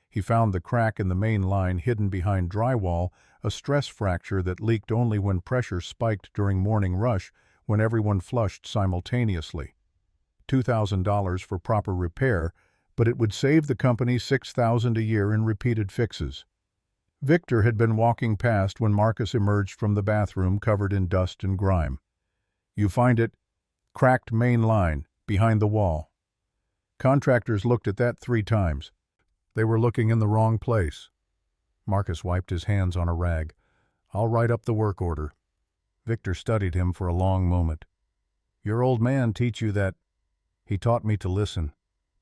He found the crack in the main line hidden behind drywall, a stress fracture that leaked only when pressure spiked during morning rush when everyone flushed simultaneously. $2,000 for proper repair, but it would save the company $6,000 a year in repeated fixes. Victor had been walking past when Marcus emerged from the bathroom covered in dust and grime. You find it? Cracked main line, behind the wall. Contractors looked at that 3 times. They were looking in the wrong place. Marcus wiped his hands on a rag. I'll write up the work order. Victor studied him for a long moment. Your old man teach you that? He taught me to listen.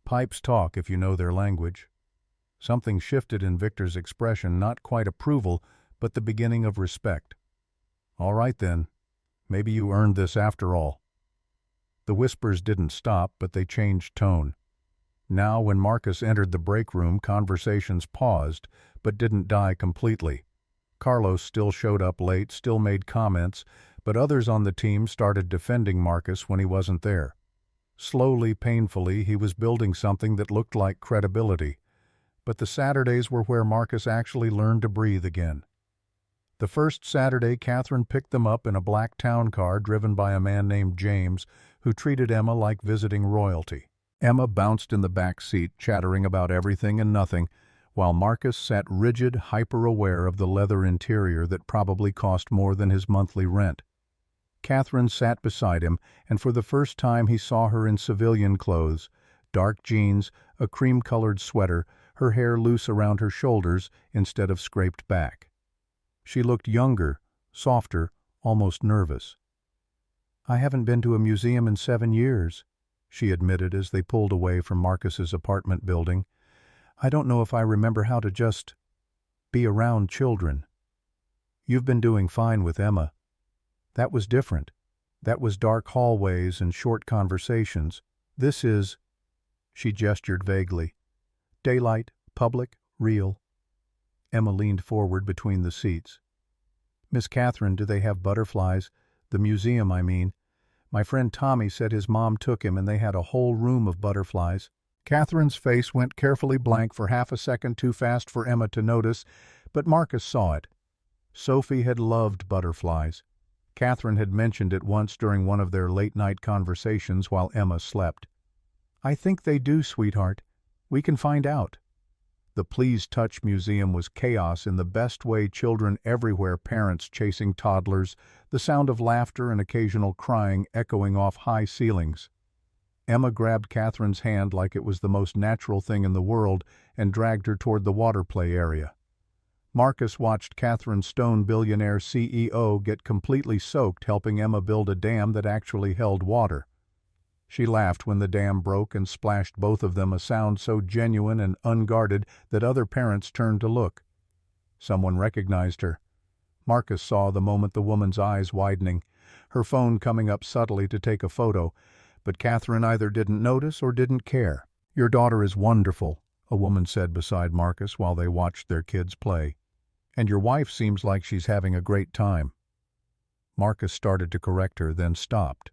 Pipes talk if you know their language. Something shifted in Victor's expression, not quite approval, but the beginning of respect. All right then. Maybe you earned this after all. The whispers didn't stop, but they changed tone. Now, when Marcus entered the break room, conversations paused, but didn't die completely. Carlos still showed up late, still made comments, but others on the team started defending Marcus when he wasn't there. Slowly, painfully, he was building something that looked like credibility. But the Saturdays were where Marcus actually learned to breathe again. The first Saturday, Catherine picked them up in a black town car driven by a man named James, who treated Emma like visiting royalty. Emma bounced in the back seat, chattering about everything and nothing, while Marcus sat rigid, hyper-aware of the leather interior that probably cost more than his monthly rent. Catherine sat beside him, and for the first time he saw her in civilian clothes, dark jeans, a cream-colored sweater, her hair loose around her shoulders instead of scraped back. She looked younger, softer, almost nervous. I haven't been to a museum in 7 years, she admitted as they pulled away from Marcus's apartment building. I don't know if I remember how to just be around children. You've been doing fine with Emma. That was different. That was dark hallways and short conversations. This is, she gestured vaguely, daylight, public, real. Emma leaned forward between the seats. Miss Catherine, do they have butterflies? The museum, I mean. My friend Tommy said his mom took him and they had a whole room of butterflies. Catherine's face went carefully blank for half a second, too fast for Emma to notice, but Marcus saw it. Sophie had loved butterflies. Catherine had mentioned it once during one of their late-night conversations while Emma slept. I think they do, sweetheart. We can find out. The Please Touch Museum was chaos in the best way, children everywhere, parents chasing toddlers, the sound of laughter and occasional crying echoing off high ceilings. Emma grabbed Catherine's hand like it was the most natural thing in the world and dragged her toward the water play area. Marcus watched Catherine Stone, Billionaire CEO, get completely soaked helping Emma build a dam that actually held water. She laughed when the dam broke and splashed both of them, a sound so genuine and unguarded that other parents turned to look. Someone recognized her. Marcus saw the moment the woman's eyes widening, her phone coming up subtly to take a photo, but Catherine either didn't notice or didn't care. "Your daughter is wonderful," a woman said beside Marcus while they watched their kids play. "And your wife seems like she's having a great time." Marcus started to correct her, then stopped.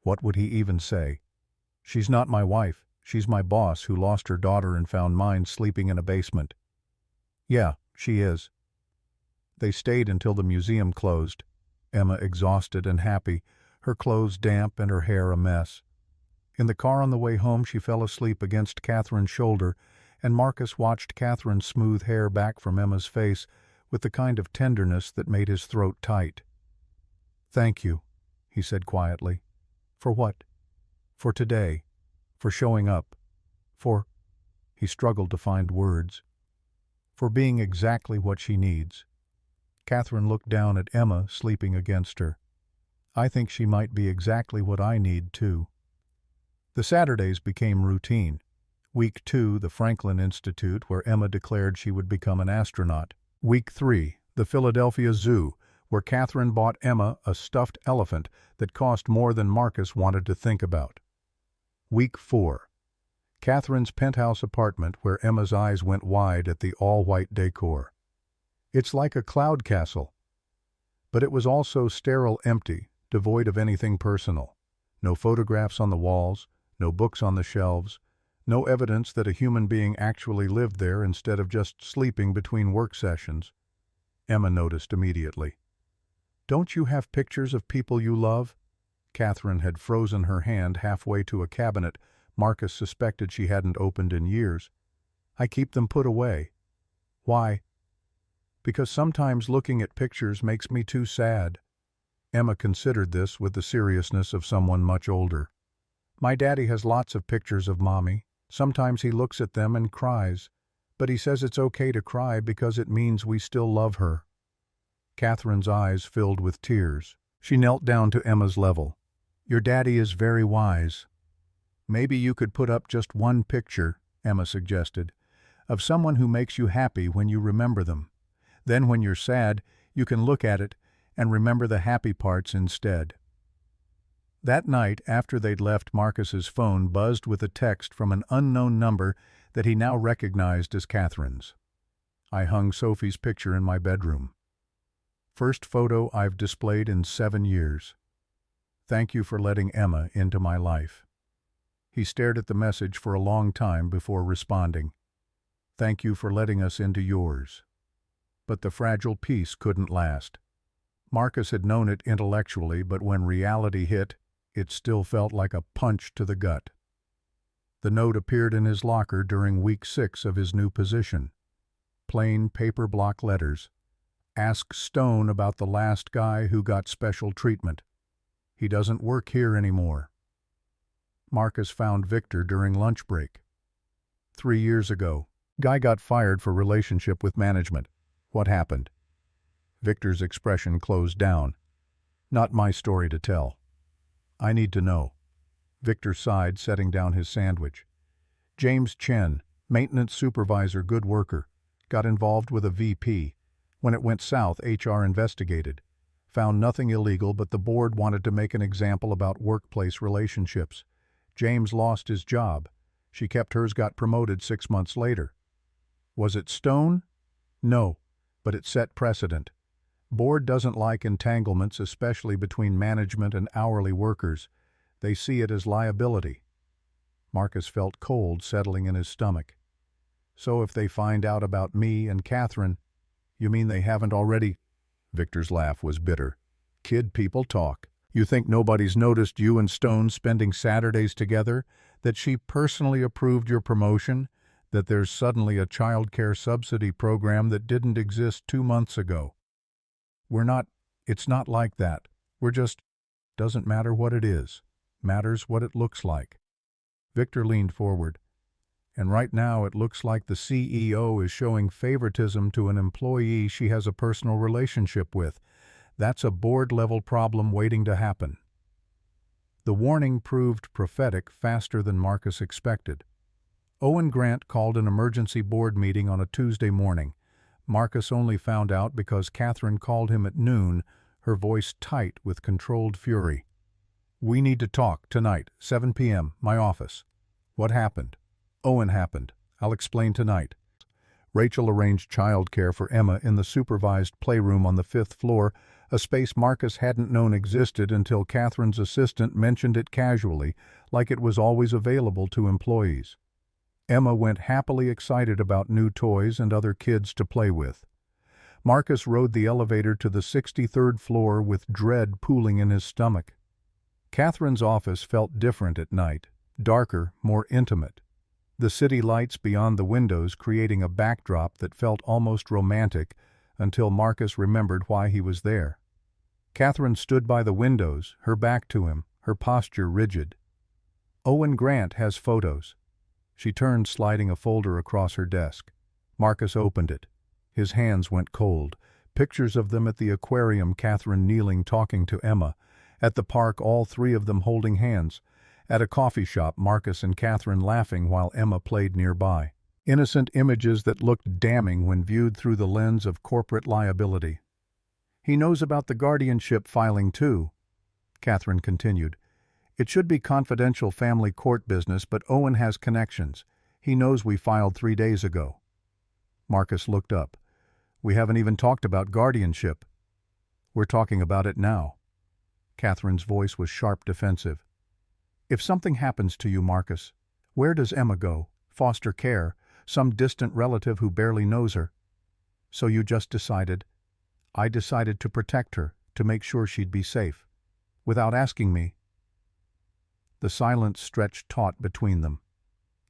What would he even say? "She's not my wife. She's my boss who lost her daughter and found mine sleeping in a basement." "Yeah, she is." They stayed until the museum closed, Emma exhausted and happy, her clothes damp and her hair a mess. In the car on the way home she fell asleep against Catherine's shoulder, and Marcus watched Catherine's smooth hair back from Emma's face with the kind of tenderness that made his throat tight. "Thank you," he said quietly. "For what?" "For today. For showing up. For—" he struggled to find words. "For being exactly what she needs." Catherine looked down at Emma sleeping against her. "I think she might be exactly what I need, too." The Saturdays became routine. Week 2, the Franklin Institute, where Emma declared she would become an astronaut. Week 3, the Philadelphia Zoo, where Catherine bought Emma a stuffed elephant that cost more than Marcus wanted to think about. Week 4, Catherine's penthouse apartment, where Emma's eyes went wide at the all-white decor. It's like a cloud castle. But it was also sterile, empty, devoid of anything personal. No photographs on the walls, no books on the shelves, no evidence that a human being actually lived there instead of just sleeping between work sessions. Emma noticed immediately. "Don't you have pictures of people you love?" Catherine had frozen her hand halfway to a cabinet Marcus suspected she hadn't opened in years. "I keep them put away." "Why?" "Because sometimes looking at pictures makes me too sad." Emma considered this with the seriousness of someone much older. "My daddy has lots of pictures of Mommy. Sometimes he looks at them and cries, but he says it's okay to cry because it means we still love her." Catherine's eyes filled with tears. She knelt down to Emma's level. "Your daddy is very wise. Maybe you could put up just one picture," Emma suggested, "of someone who makes you happy when you remember them. Then when you're sad, you can look at it and remember the happy parts instead." That night, after they'd left, Marcus's phone buzzed with a text from an unknown number that he now recognized as Catherine's. "I hung Sophie's picture in my bedroom. First photo I've displayed in 7 years. Thank you for letting Emma into my life." He stared at the message for a long time before responding. "Thank you for letting us into yours." But the fragile peace couldn't last. Marcus had known it intellectually, but when reality hit, it still felt like a punch to the gut. The note appeared in his locker during week 6 of his new position. Plain paper block letters. "Ask Stone about the last guy who got special treatment. He doesn't work here anymore." Marcus found Victor during lunch break. 3 years ago, guy got fired for relationship with management. What happened? Victor's expression closed down. "Not my story to tell." "I need to know." Victor sighed, setting down his sandwich. "James Chen, maintenance supervisor, good worker, got involved with a VP. When it went south, HR investigated. Found nothing illegal, but the board wanted to make an example about workplace relationships. James lost his job. She kept hers, got promoted 6 months later." "Was it Stone?" "No, but it set precedent. Board doesn't like entanglements, especially between management and hourly workers. They see it as liability." Marcus felt cold settling in his stomach. "So if they find out about me and Catherine, you mean they haven't already?" Victor's laugh was bitter. "Kid people talk. You think nobody's noticed you and Stone spending Saturdays together? That she personally approved your promotion? That there's suddenly a child care subsidy program that didn't exist 2 months ago? It's not like that. We're just, doesn't matter what it is. Matters what it looks like." Victor leaned forward. And right now it looks like the CEO is showing favoritism to an employee she has a personal relationship with. That's a board-level problem waiting to happen. The warning proved prophetic faster than Marcus expected. Owen Grant called an emergency board meeting on a Tuesday morning. Marcus only found out because Catherine called him at noon, her voice tight with controlled fury. "We need to talk, tonight, 7 p.m., my office." "What happened?" "Owen happened. I'll explain tonight." Rachel arranged childcare for Emma in the supervised playroom on the 5th floor, a space Marcus hadn't known existed until Catherine's assistant mentioned it casually, like it was always available to employees. Emma went happily excited about new toys and other kids to play with. Marcus rode the elevator to the 63rd floor with dread pooling in his stomach. Catherine's office felt different at night, darker, more intimate. The city lights beyond the windows creating a backdrop that felt almost romantic until Marcus remembered why he was there. Catherine stood by the windows, her back to him, her posture rigid. "Owen Grant has photos." She turned, sliding a folder across her desk. Marcus opened it. His hands went cold. Pictures of them at the aquarium, Catherine kneeling talking to Emma. At the park, all three of them holding hands. At a coffee shop, Marcus and Catherine laughing while Emma played nearby. Innocent images that looked damning when viewed through the lens of corporate liability. "He knows about the guardianship filing too," Catherine continued. "It should be confidential family court business, but Owen has connections. He knows we filed 3 days ago." Marcus looked up. "We haven't even talked about guardianship." "We're talking about it now." Catherine's voice was sharp, defensive. "If something happens to you, Marcus, where does Emma go? Foster care? Some distant relative who barely knows her?" "So you just decided?" "I decided to protect her, to make sure she'd be safe. Without asking me." The silence stretched taut between them.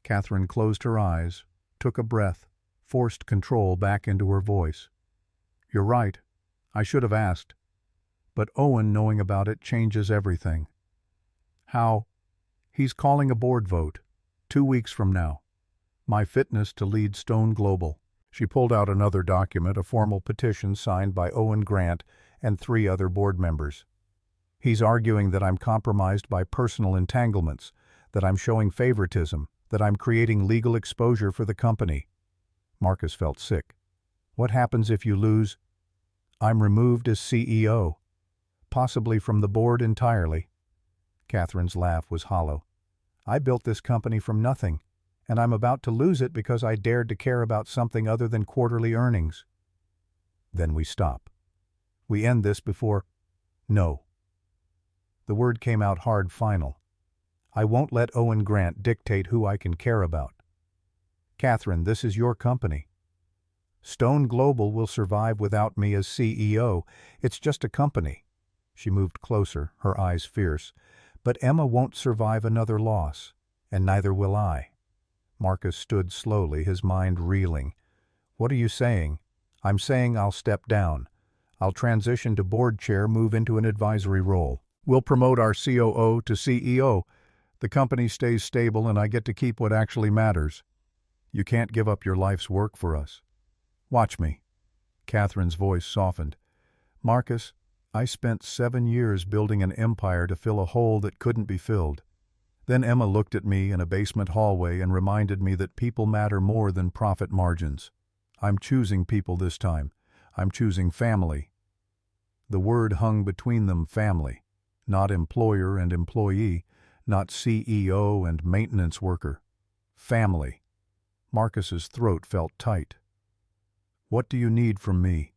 Catherine closed her eyes, took a breath, forced control back into her voice. "You're right. I should have asked. But Owen knowing about it changes everything." "How?" "He's calling a board vote. 2 weeks from now. My fitness to lead Stone Global." She pulled out another document, a formal petition signed by Owen Grant and 3 other board members. "He's arguing that I'm compromised by personal entanglements, that I'm showing favoritism, that I'm creating legal exposure for the company." Marcus felt sick. "What happens if you lose?" "I'm removed as CEO. Possibly from the board entirely." Catherine's laugh was hollow. "I built this company from nothing, and I'm about to lose it because I dared to care about something other than quarterly earnings." "Then we stop. We end this before—" "No." The word came out hard, final. "I won't let Owen Grant dictate who I can care about. Catherine, this is your company. Stone Global will survive without me as CEO. It's just a company." She moved closer, her eyes fierce. "But Emma won't survive another loss, and neither will I." Marcus stood slowly, his mind reeling. "What are you saying?" "I'm saying I'll step down. I'll transition to board chair, move into an advisory role. We'll promote our COO to CEO. The company stays stable and I get to keep what actually matters. You can't give up your life's work for us. Watch me." Catherine's voice softened. "Marcus, I spent 7 years building an empire to fill a hole that couldn't be filled. Then Emma looked at me in a basement hallway and reminded me that people matter more than profit margins. I'm choosing people this time. I'm choosing family." The word hung between them, family. Not employer and employee, not CEO and maintenance worker. Family. Marcus's throat felt tight. "What do you need from me?"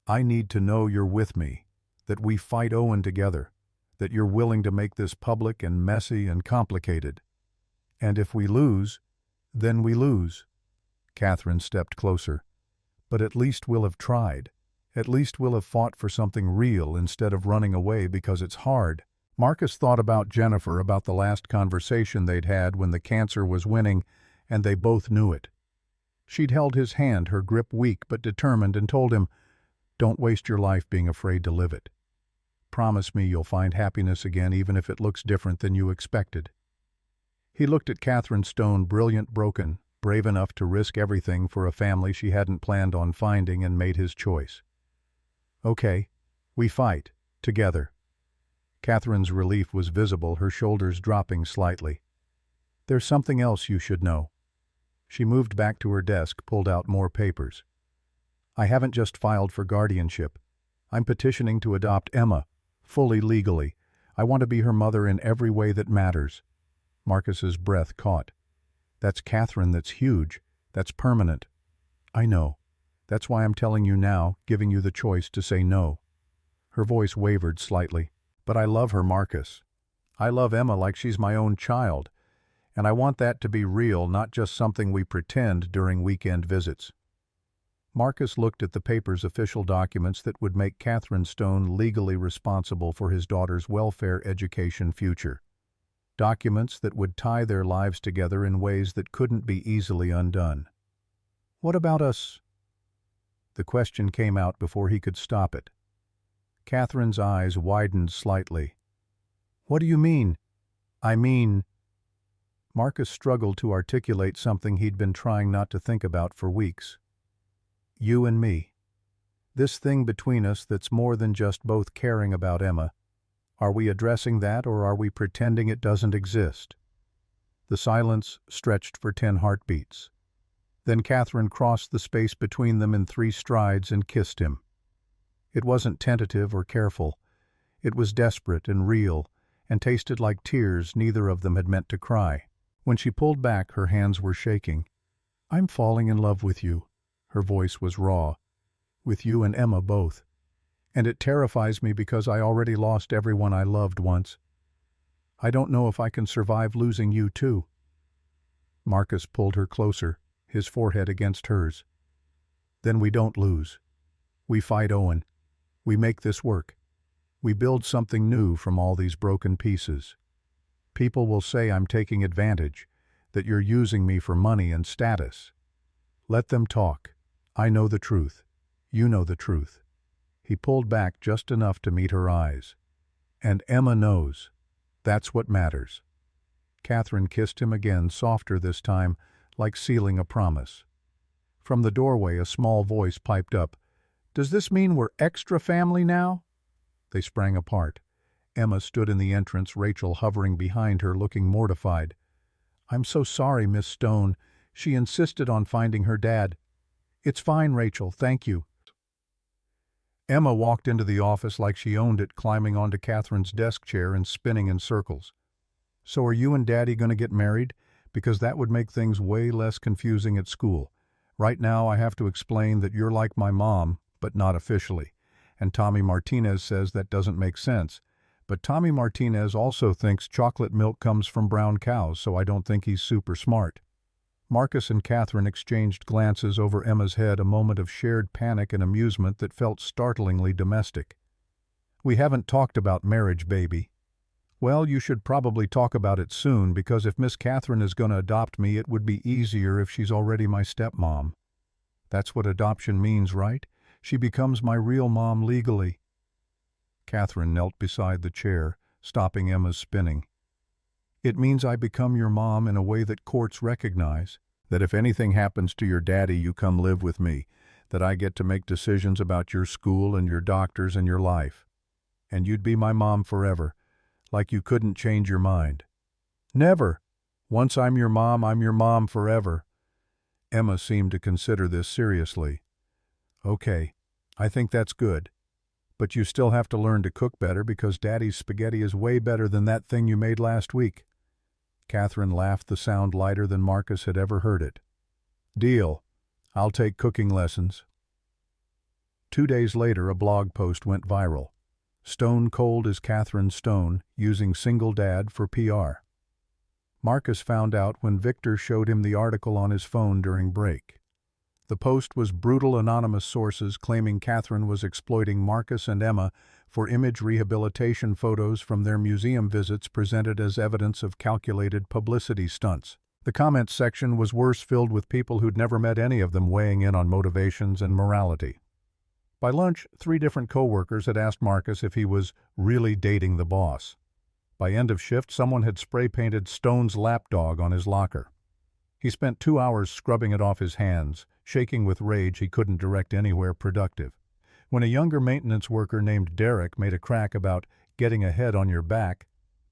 "I need to know you're with me, that we fight Owen together, that you're willing to make this public and messy and complicated. And if we lose, then we lose." Catherine stepped closer. "But at least we'll have tried. At least we'll have fought for something real instead of running away because it's hard." Marcus thought about Jennifer, about the last conversation they'd had when the cancer was winning, and they both knew it. She'd held his hand, her grip weak but determined, and told him, "Don't waste your life being afraid to live it. Promise me you'll find happiness again even if it looks different than you expected." He looked at Catherine Stone, brilliant, broken, brave enough to risk everything for a family she hadn't planned on finding, and made his choice. Okay, we fight, together. Catherine's relief was visible, her shoulders dropping slightly. There's something else you should know. She moved back to her desk, pulled out more papers. I haven't just filed for guardianship. I'm petitioning to adopt Emma, fully legally. I want to be her mother in every way that matters. Marcus's breath caught. That's Catherine, that's huge. That's permanent. I know. That's why I'm telling you now, giving you the choice to say no. Her voice wavered slightly. But I love her, Marcus. I love Emma like she's my own child. And I want that to be real, not just something we pretend during weekend visits. Marcus looked at the paper's official documents that would make Catherine Stone legally responsible for his daughter's welfare, education, future. Documents that would tie their lives together in ways that couldn't be easily undone. What about us? The question came out before he could stop it. Catherine's eyes widened slightly. What do you mean? I mean... Marcus struggled to articulate something he'd been trying not to think about for weeks. You and me. This thing between us that's more than just both caring about Emma. Are we addressing that, or are we pretending it doesn't exist? The silence stretched for 10 heartbeats. Then Catherine crossed the space between them in 3 strides and kissed him. It wasn't tentative or careful. It was desperate and real, and tasted like tears neither of them had meant to cry. When she pulled back, her hands were shaking. I'm falling in love with you. Her voice was raw. With you and Emma both. And it terrifies me because I already lost everyone I loved once. I don't know if I can survive losing you too. Marcus pulled her closer, his forehead against hers. Then we don't lose. We fight, Owen. We make this work. We build something new from all these broken pieces. People will say I'm taking advantage, that you're using me for money and status. Let them talk. I know the truth. You know the truth. He pulled back just enough to meet her eyes. And Emma knows. That's what matters. Catherine kissed him again, softer this time, like sealing a promise. From the doorway, a small voice piped up. Does this mean we're extra family now? They sprang apart. Emma stood in the entrance, Rachel hovering behind her, looking mortified. I'm so sorry, Miss Stone. She insisted on finding her dad. It's fine, Rachel, thank you. Emma walked into the office like she owned it, climbing onto Catherine's desk chair and spinning in circles. So are you and Daddy going to get married? Because that would make things way less confusing at school. Right now I have to explain that you're like my mom, but not officially. And Tommy Martinez says that doesn't make sense. But Tommy Martinez also thinks chocolate milk comes from brown cows, so I don't think he's super smart. Marcus and Catherine exchanged glances over Emma's head, a moment of shared panic and amusement that felt startlingly domestic. We haven't talked about marriage, baby. Well, you should probably talk about it soon, because if Miss Catherine is going to adopt me, it would be easier if she's already my stepmom. That's what adoption means, right? She becomes my real mom legally. Catherine knelt beside the chair, stopping Emma's spinning. It means I become your mom in a way that courts recognize, that if anything happens to your daddy, you come live with me, that I get to make decisions about your school and your doctors and your life. And you'd be my mom forever, like you couldn't change your mind. Never. Once I'm your mom forever. Emma seemed to consider this seriously. Okay, I think that's good. But you still have to learn to cook better, because Daddy's spaghetti is way better than that thing you made last week. Catherine laughed, the sound lighter than Marcus had ever heard it. Deal. I'll take cooking lessons. 2 days later, a blog post went viral. Stone cold is Catherine Stone, using single dad for PR. Marcus found out when Victor showed him the article on his phone during break. The post was brutal, anonymous sources claiming Catherine was exploiting Marcus and Emma for image rehabilitation photos from their museum visits, presented as evidence of calculated publicity stunts. The comments section was worse, filled with people who'd never met any of them, weighing in on motivations and morality. By lunch, 3 different co-workers had asked Marcus if he was really dating the boss. By end of shift, someone had spray-painted Stone's lapdog on his locker. He spent 2 hours scrubbing it off his hands, shaking with rage he couldn't direct anywhere productive. When a younger maintenance worker named Derek made a crack about getting a head on your back,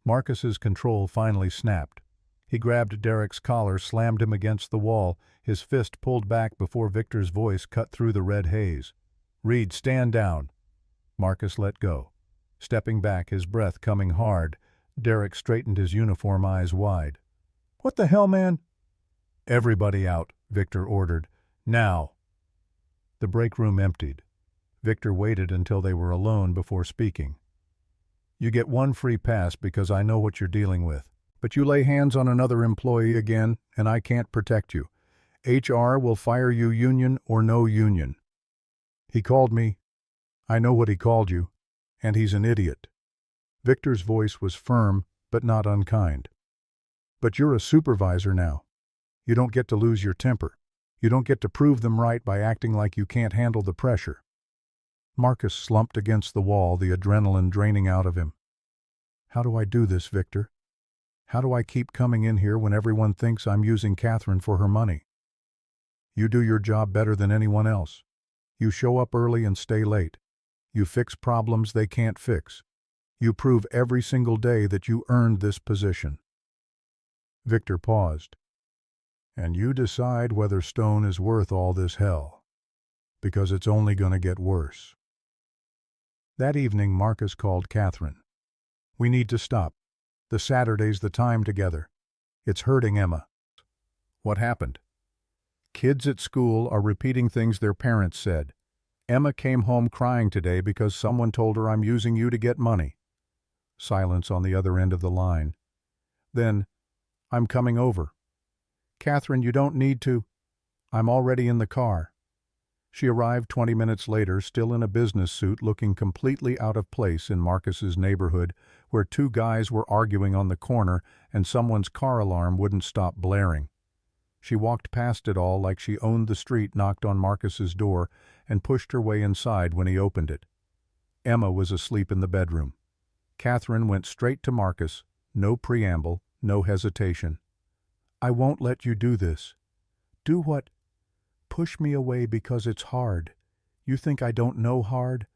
Marcus's control finally snapped. He grabbed Derek's collar, slammed him against the wall, his fist pulled back before Victor's voice cut through the red haze. "Reid, stand down." Marcus let go. Stepping back, his breath coming hard, Derek straightened his uniform, eyes wide. "What the hell, man?" "Everybody out," Victor ordered. "Now." The break room emptied. Victor waited until they were alone before speaking. "You get one free pass because I know what you're dealing with. But you lay hands on another employee again, and I can't protect you. HR will fire you, union or no union." "He called me." "I know what he called you. And he's an idiot." Victor's voice was firm, but not unkind. "But you're a supervisor now. You don't get to lose your temper. You don't get to prove them right by acting like you can't handle the pressure." Marcus slumped against the wall, the adrenaline draining out of him. "How do I do this, Victor? How do I keep coming in here when everyone thinks I'm using Catherine for her money?" "You do your job better than anyone else. You show up early and stay late. You fix problems they can't fix. You prove every single day that you earned this position." Victor paused. "And you decide whether Stone is worth all this hell. Because it's only going to get worse." That evening, Marcus called Catherine. "We need to stop. The Saturday's the time together. It's hurting Emma." "What happened?" "Kids at school are repeating things their parents said. Emma came home crying today because someone told her I'm using you to get money." Silence on the other end of the line. Then, "I'm coming over." "Catherine, you don't need to." "I'm already in the car." She arrived 20 minutes later, still in a business suit, looking completely out of place in Marcus's neighborhood, where two guys were arguing on the corner and someone's car alarm wouldn't stop blaring. She walked past it all like she owned the street, knocked on Marcus's door, and pushed her way inside when he opened it. Emma was asleep in the bedroom. Catherine went straight to Marcus, no preamble, no hesitation. "I won't let you do this." "Do what?" "Push me away because it's hard. You think I don't know hard?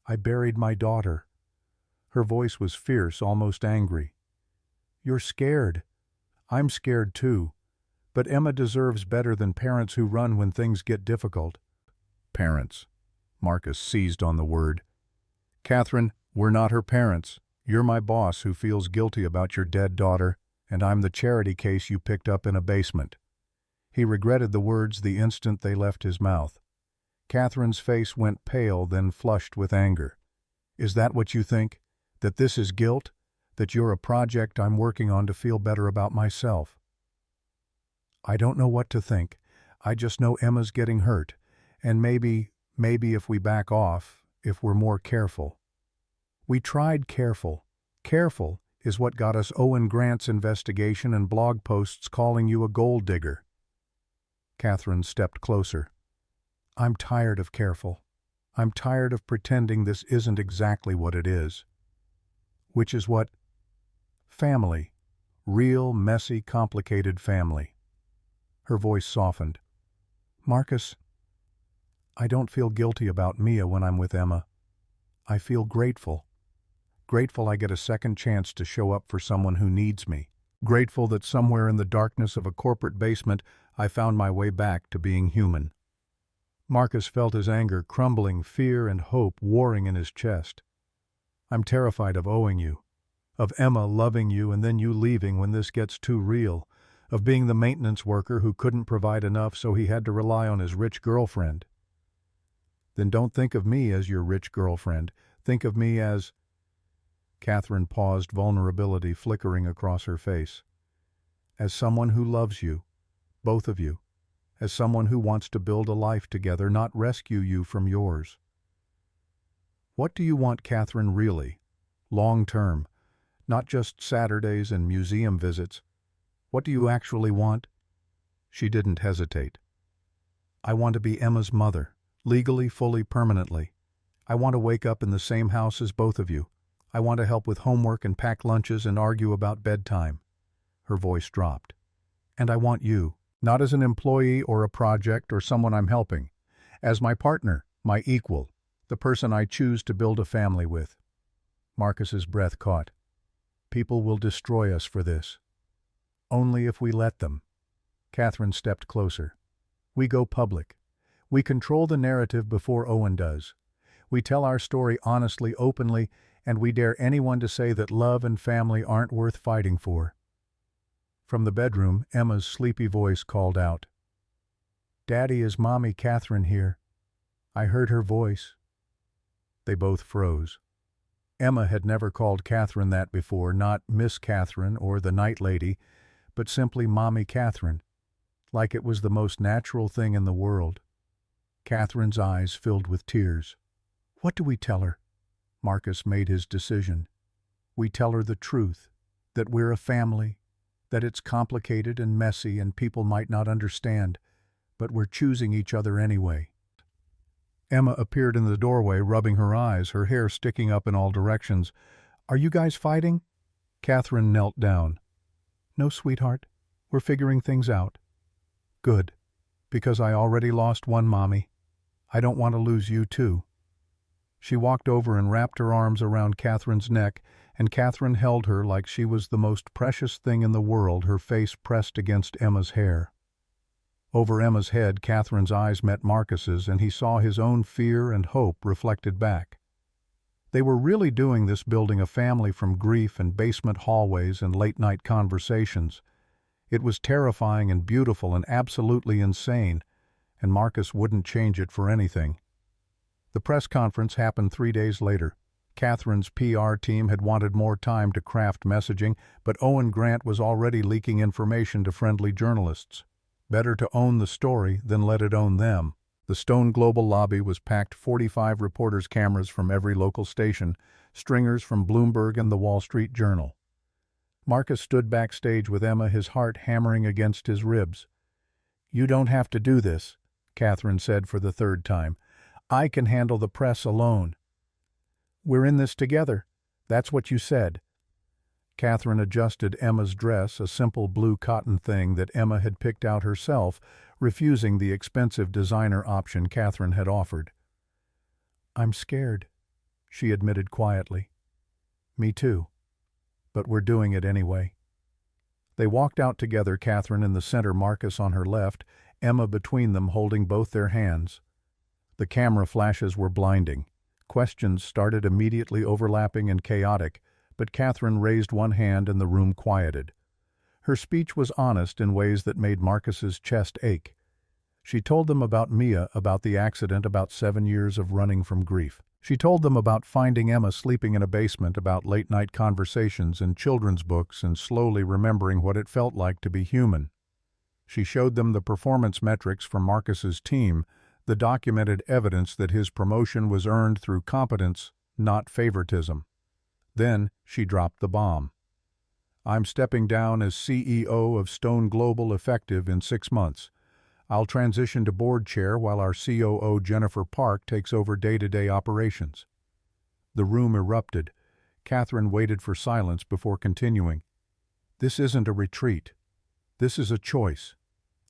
I buried my daughter." Her voice was fierce, almost angry. "You're scared. I'm scared too. But Emma deserves better than parents who run when things get difficult." "Parents." Marcus seized on the word. "Catherine, we're not her parents. You're my boss who feels guilty about your dead daughter, and I'm the charity case you picked up in a basement." He regretted the words the instant they left his mouth. Catherine's face went pale, then flushed with anger. "Is that what you think? That this is guilt? That you're a project I'm working on to feel better about myself?" "I don't know what to think. I just know Emma's getting hurt. And maybe if we back off, if we're more careful." "We tried careful. Careful is what got us Owen Grant's investigation and blog posts calling you a gold digger." Catherine stepped closer. "I'm tired of careful. I'm tired of pretending this isn't exactly what it is." "Which is what?" "Family. Real, messy, complicated family." Her voice softened. "Marcus, I don't feel guilty about Mia when I'm with Emma. I feel grateful. Grateful I get a second chance to show up for someone who needs me. Grateful that somewhere in the darkness of a corporate basement I found my way back to being human." Marcus felt his anger crumbling, fear and hope warring in his chest. "I'm terrified of owing you. Of Emma loving you and then you leaving when this gets too real. Of being the maintenance worker who couldn't provide enough so he had to rely on his rich girlfriend." "Then don't think of me as your rich girlfriend. Think of me as—" Catherine paused, vulnerability flickering across her face. "As someone who loves you, both of you. As someone who wants to build a life together, not rescue you from yours." "What do you want, Catherine, really? Long term. Not just Saturdays and museum visits. What do you actually want?" She didn't hesitate. "I want to be Emma's mother, legally, fully, permanently. I want to wake up in the same house as both of you. I want to help with homework and pack lunches and argue about bedtime." Her voice dropped. "And I want you, not as an employee or a project or someone I'm helping, as my partner, my equal, the person I choose to build a family with." Marcus's breath caught. "People will destroy us for this. Only if we let them." Catherine stepped closer. "We go public. We control the narrative before Owen does. We tell our story honestly, openly, and we dare anyone to say that love and family aren't worth fighting for." From the bedroom, Emma's sleepy voice called out, "Daddy, is Mommy Catherine here?" I heard her voice. They both froze. Emma had never called Catherine that before, not Miss Catherine or the Night Lady, but simply Mommy Catherine, like it was the most natural thing in the world. Catherine's eyes filled with tears. "What do we tell her?" Marcus made his decision. "We tell her the truth, that we're a family, that it's complicated and messy and people might not understand, but we're choosing each other anyway." Emma appeared in the doorway, rubbing her eyes, her hair sticking up in all directions. "Are you guys fighting?" Catherine knelt down. "No, sweetheart. We're figuring things out." "Good, because I already lost one mommy. I don't want to lose you too." She walked over and wrapped her arms around Catherine's neck, and Catherine held her like she was the most precious thing in the world, her face pressed against Emma's hair. Over Emma's head, Catherine's eyes met Marcus's, and he saw his own fear and hope reflected back. They were really doing this, building a family from grief and basement hallways and late-night conversations. It was terrifying and beautiful and absolutely insane, and Marcus wouldn't change it for anything. The press conference happened 3 days later. Catherine's PR team had wanted more time to craft messaging, but Owen Grant was already leaking information to friendly journalists. Better to own the story than let it own them. The Stone Global lobby was packed, 45 reporters' cameras from every local station, stringers from Bloomberg and the Wall Street Journal. Marcus stood backstage with Emma, his heart hammering against his ribs. "You don't have to do this," Catherine said for the third time. "I can handle the press alone." "We're in this together. That's what you said." Catherine adjusted Emma's dress, a simple blue cotton thing that Emma had picked out herself, refusing the expensive designer option Catherine had offered. "I'm scared," she admitted quietly. "Me too. But we're doing it anyway." They walked out together, Catherine in the center, Marcus on her left, Emma between them, holding both their hands. The camera flashes were blinding. Questions started immediately, overlapping and chaotic, but Catherine raised one hand and the room quieted. Her speech was honest in ways that made Marcus's chest ache. She told them about Mia, about the accident, about 7 years of running from grief. She told them about finding Emma sleeping in a basement, about late-night conversations and children's books, and slowly remembering what it felt like to be human. She showed them the performance metrics from Marcus's team, the documented evidence that his promotion was earned through competence, not favoritism. Then she dropped the bomb. "I'm stepping down as CEO of Stone Global effective in 6 months. I'll transition to board chair while our COO Jennifer Park takes over day-to-day operations." The room erupted. Catherine waited for silence before continuing. "This isn't a retreat. This is a choice.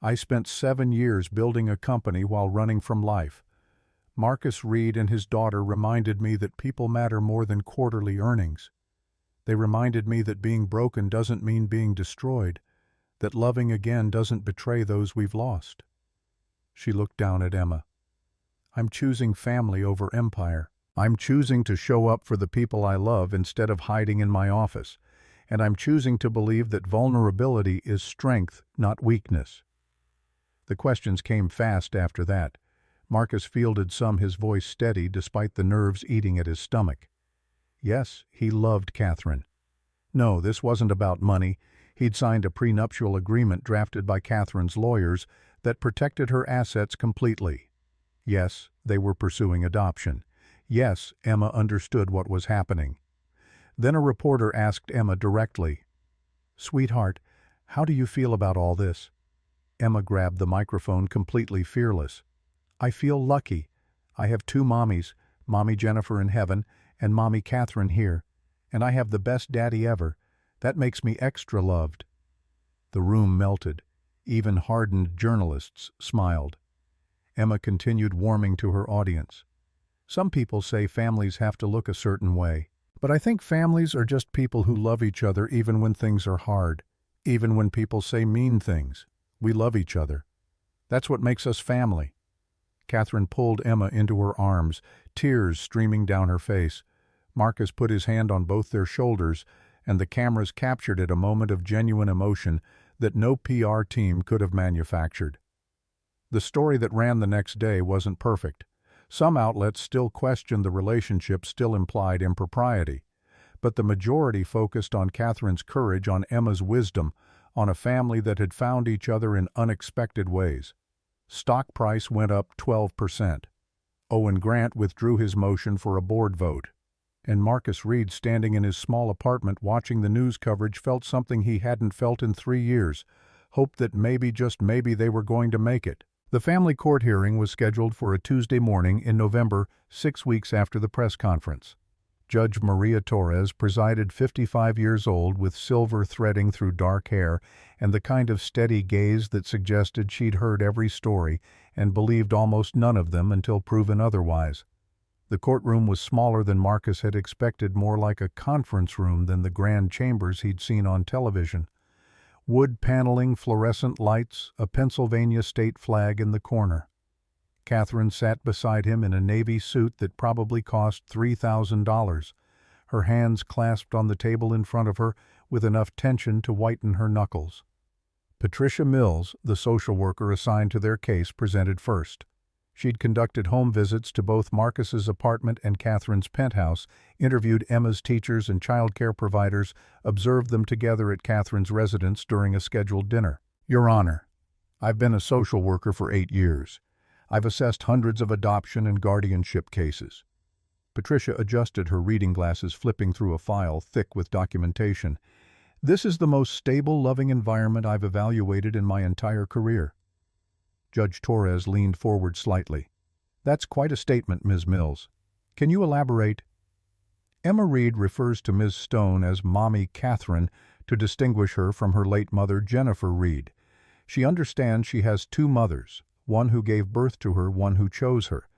I spent 7 years building a company while running from life. Marcus Reid and his daughter reminded me that people matter more than quarterly earnings. They reminded me that being broken doesn't mean being destroyed, that loving again doesn't betray those we've lost." She looked down at Emma. "I'm choosing family over empire. I'm choosing to show up for the people I love instead of hiding in my office. And I'm choosing to believe that vulnerability is strength, not weakness." The questions came fast after that. Marcus fielded some, his voice steady despite the nerves eating at his stomach. Yes, he loved Catherine. No, this wasn't about money. He'd signed a prenuptial agreement drafted by Catherine's lawyers that protected her assets completely. Yes, they were pursuing adoption. Yes, Emma understood what was happening. Then a reporter asked Emma directly, "Sweetheart, how do you feel about all this?" Emma grabbed the microphone, completely fearless. "I feel lucky. I have 2 mommies, Mommy Jennifer in heaven and Mommy Catherine here. And I have the best daddy ever. That makes me extra loved." The room melted. Even hardened journalists smiled. Emma continued warming to her audience. "Some people say families have to look a certain way. But I think families are just people who love each other even when things are hard. Even when people say mean things. We love each other. That's what makes us family." Catherine pulled Emma into her arms, tears streaming down her face. Marcus put his hand on both their shoulders, and the cameras captured it, a moment of genuine emotion that no PR team could have manufactured. The story that ran the next day wasn't perfect. Some outlets still questioned the relationship, still implied impropriety. But the majority focused on Catherine's courage, on Emma's wisdom, on a family that had found each other in unexpected ways. Stock price went up 12%. Owen Grant withdrew his motion for a board vote. And Marcus Reid, standing in his small apartment watching the news coverage, felt something he hadn't felt in 3 years, hoped that maybe, just maybe, they were going to make it. The family court hearing was scheduled for a Tuesday morning in November, 6 weeks after the press conference. Judge Maria Torres presided, 55 years old, with silver threading through dark hair and the kind of steady gaze that suggested she'd heard every story and believed almost none of them until proven otherwise. The courtroom was smaller than Marcus had expected, more like a conference room than the grand chambers he'd seen on television. Wood paneling, fluorescent lights, a Pennsylvania state flag in the corner. Catherine sat beside him in a navy suit that probably cost $3,000, her hands clasped on the table in front of her with enough tension to whiten her knuckles. Patricia Mills, the social worker assigned to their case, presented first. She'd conducted home visits to both Marcus's apartment and Catherine's penthouse, interviewed Emma's teachers and childcare providers, observed them together at Catherine's residence during a scheduled dinner. "Your Honor, I've been a social worker for 8 years. I've assessed hundreds of adoption and guardianship cases." Patricia adjusted her reading glasses, flipping through a file thick with documentation. "This is the most stable, loving environment I've evaluated in my entire career." Judge Torres leaned forward slightly. "That's quite a statement, Ms. Mills. Can you elaborate?" Emma Reid refers to Ms. Stone as Mommy Catherine to distinguish her from her late mother, Jennifer Reid. She understands she has 2 mothers, one who gave birth to her, one who chose her.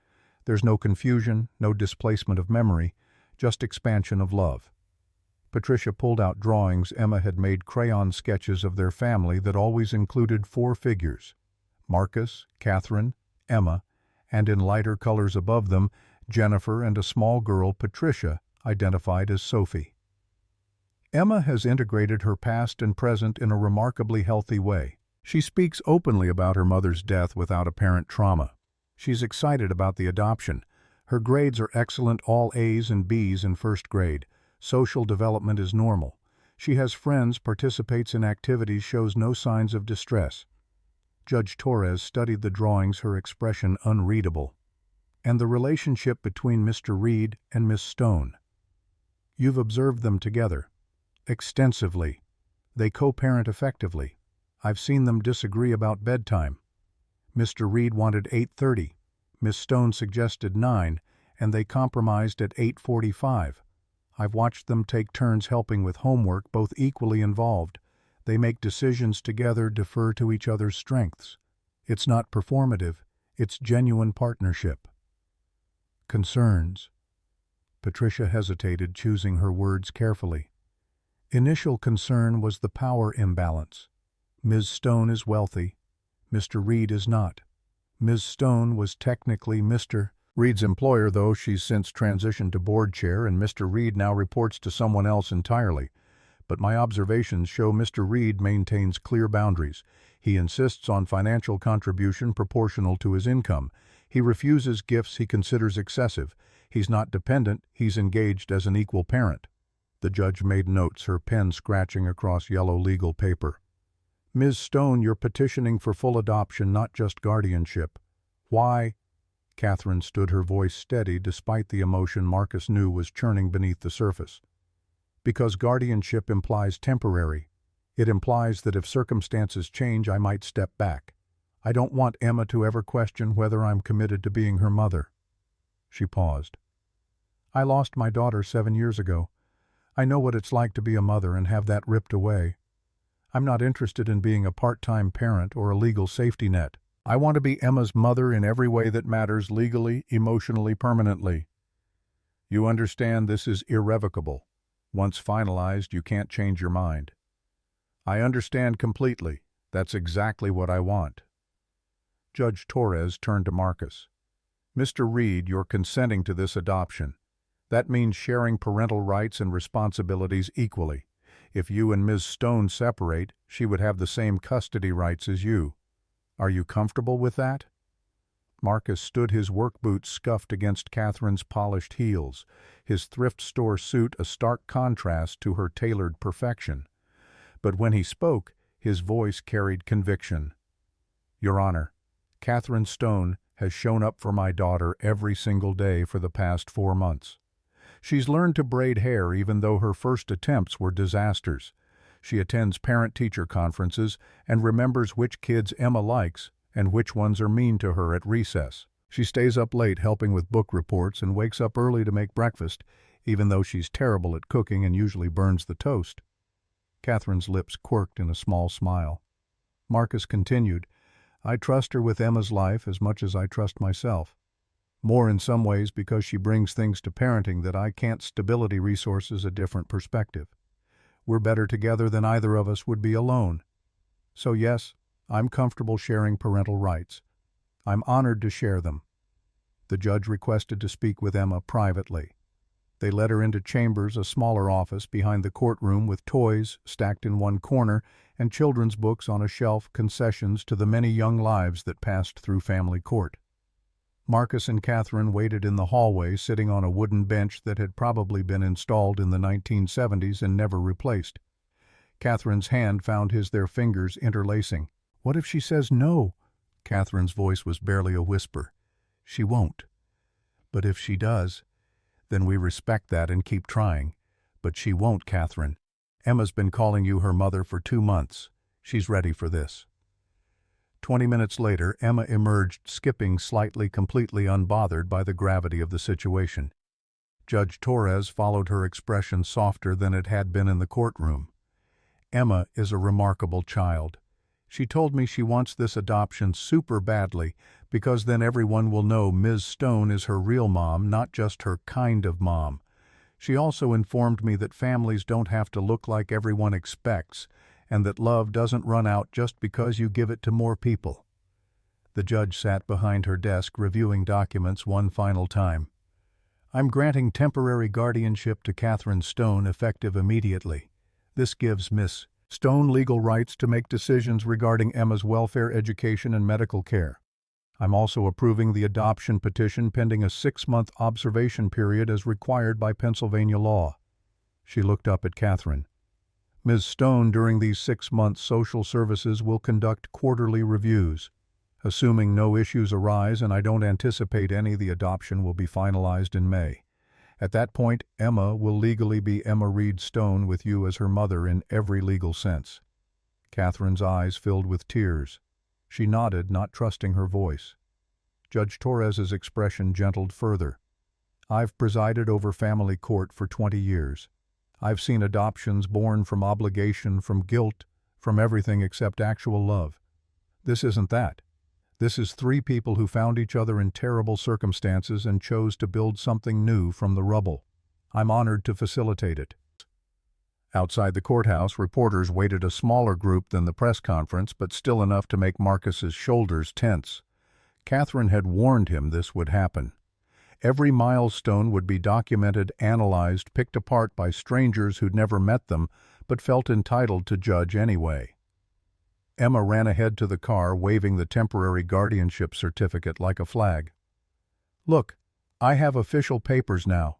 There's no confusion, no displacement of memory, just expansion of love. Patricia pulled out drawings Emma had made, crayon sketches of their family that always included 4 figures. Marcus, Catherine, Emma, and in lighter colors above them, Jennifer and a small girl, Patricia, identified as Sophie. Emma has integrated her past and present in a remarkably healthy way. She speaks openly about her mother's death without apparent trauma. She's excited about the adoption. Her grades are excellent, all A's and B's in first grade. Social development is normal. She has friends, participates in activities, shows no signs of distress. Judge Torres studied the drawings, her expression unreadable. "And the relationship between Mr. Reid and Miss Stone. You've observed them together. Extensively. They co-parent effectively. I've seen them disagree about bedtime. Mr. Reid wanted 8:30. Miss Stone suggested 9, and they compromised at 8:45. I've watched them take turns helping with homework, both equally involved. They make decisions together, defer to each other's strengths. It's not performative, it's genuine partnership." "Concerns." Patricia hesitated, choosing her words carefully. Initial concern was the power imbalance. Ms. Stone is wealthy. Mr. Reid is not. Ms. Stone was technically Mr. Reid's employer, though she's since transitioned to board chair, and Mr. Reid now reports to someone else entirely. But my observations show Mr. Reid maintains clear boundaries. He insists on financial contribution proportional to his income. He refuses gifts he considers excessive. He's not dependent, he's engaged as an equal parent. The judge made notes, her pen scratching across yellow legal paper. "Ms. Stone, you're petitioning for full adoption, not just guardianship. Why?" Catherine stood, her voice steady despite the emotion Marcus knew was churning beneath the surface. "Because guardianship implies temporary. It implies that if circumstances change, I might step back. I don't want Emma to ever question whether I'm committed to being her mother." She paused. "I lost my daughter 7 years ago. I know what it's like to be a mother and have that ripped away. I'm not interested in being a part-time parent or a legal safety net. I want to be Emma's mother in every way that matters legally, emotionally, permanently. You understand this is irrevocable. Once finalized, you can't change your mind. I understand completely. That's exactly what I want. Judge Torres turned to Marcus. Mr. Reid, you're consenting to this adoption. That means sharing parental rights and responsibilities equally. If you and Ms. Stone separate, she would have the same custody rights as you. Are you comfortable with that? Marcus stood, his work boots scuffed against Catherine's polished heels, his thrift store suit a stark contrast to her tailored perfection. But when he spoke, his voice carried conviction. Your Honor, Catherine Stone has shown up for my daughter every single day for the past 4 months. She's learned to braid hair even though her first attempts were disasters. She attends parent-teacher conferences and remembers which kids Emma likes and which ones are mean to her at recess. She stays up late helping with book reports and wakes up early to make breakfast, even though she's terrible at cooking and usually burns the toast. Catherine's lips quirked in a small smile. Marcus continued, I trust her with Emma's life as much as I trust myself. More in some ways because she brings things to parenting that I can't. Stability resources a different perspective. We're better together than either of us would be alone. So yes, I'm comfortable sharing parental rights. I'm honored to share them. The judge requested to speak with Emma privately. They led her into chambers, a smaller office behind the courtroom with toys stacked in one corner and children's books on a shelf, concessions to the many young lives that passed through family court. Marcus and Catherine waited in the hallway, sitting on a wooden bench that had probably been installed in the 1970s and never replaced. Catherine's hand found his, their fingers interlacing. What if she says no? Catherine's voice was barely a whisper. She won't. But if she does, then we respect that and keep trying. But she won't, Catherine. Emma's been calling you her mother for 2 months. She's ready for this. 20 minutes later, Emma emerged, skipping slightly, completely unbothered by the gravity of the situation. Judge Torres followed her expression softer than it had been in the courtroom. Emma is a remarkable child. She told me she wants this adoption super badly because then everyone will know Ms. Stone is her real mom, not just her kind of mom. She also informed me that families don't have to look like everyone expects, and that love doesn't run out just because you give it to more people. The judge sat behind her desk reviewing documents one final time. I'm granting temporary guardianship to Catherine Stone effective immediately. This gives Miss Stone legal rights to make decisions regarding Emma's welfare, education, and medical care. I'm also approving the adoption petition pending a 6-month observation period as required by Pennsylvania law. She looked up at Catherine. Ms. Stone, during these 6 months, social services will conduct quarterly reviews. Assuming no issues arise, and I don't anticipate any, the adoption will be finalized in May. At that point, Emma will legally be Emma Reid Stone with you as her mother in every legal sense. Catherine's eyes filled with tears. She nodded, not trusting her voice. Judge Torres's expression gentled further. I've presided over family court for 20 years. I've seen adoptions born from obligation, from guilt, from everything except actual love. This isn't that. This is 3 people who found each other in terrible circumstances and chose to build something new from the rubble. I'm honored to facilitate it. Outside the courthouse, reporters waited, a smaller group than the press conference, but still enough to make Marcus's shoulders tense. Catherine had warned him this would happen. Every milestone would be documented, analyzed, picked apart by strangers who'd never met them, but felt entitled to judge anyway. Emma ran ahead to the car, waving the temporary guardianship certificate like a flag. Look, I have official papers now.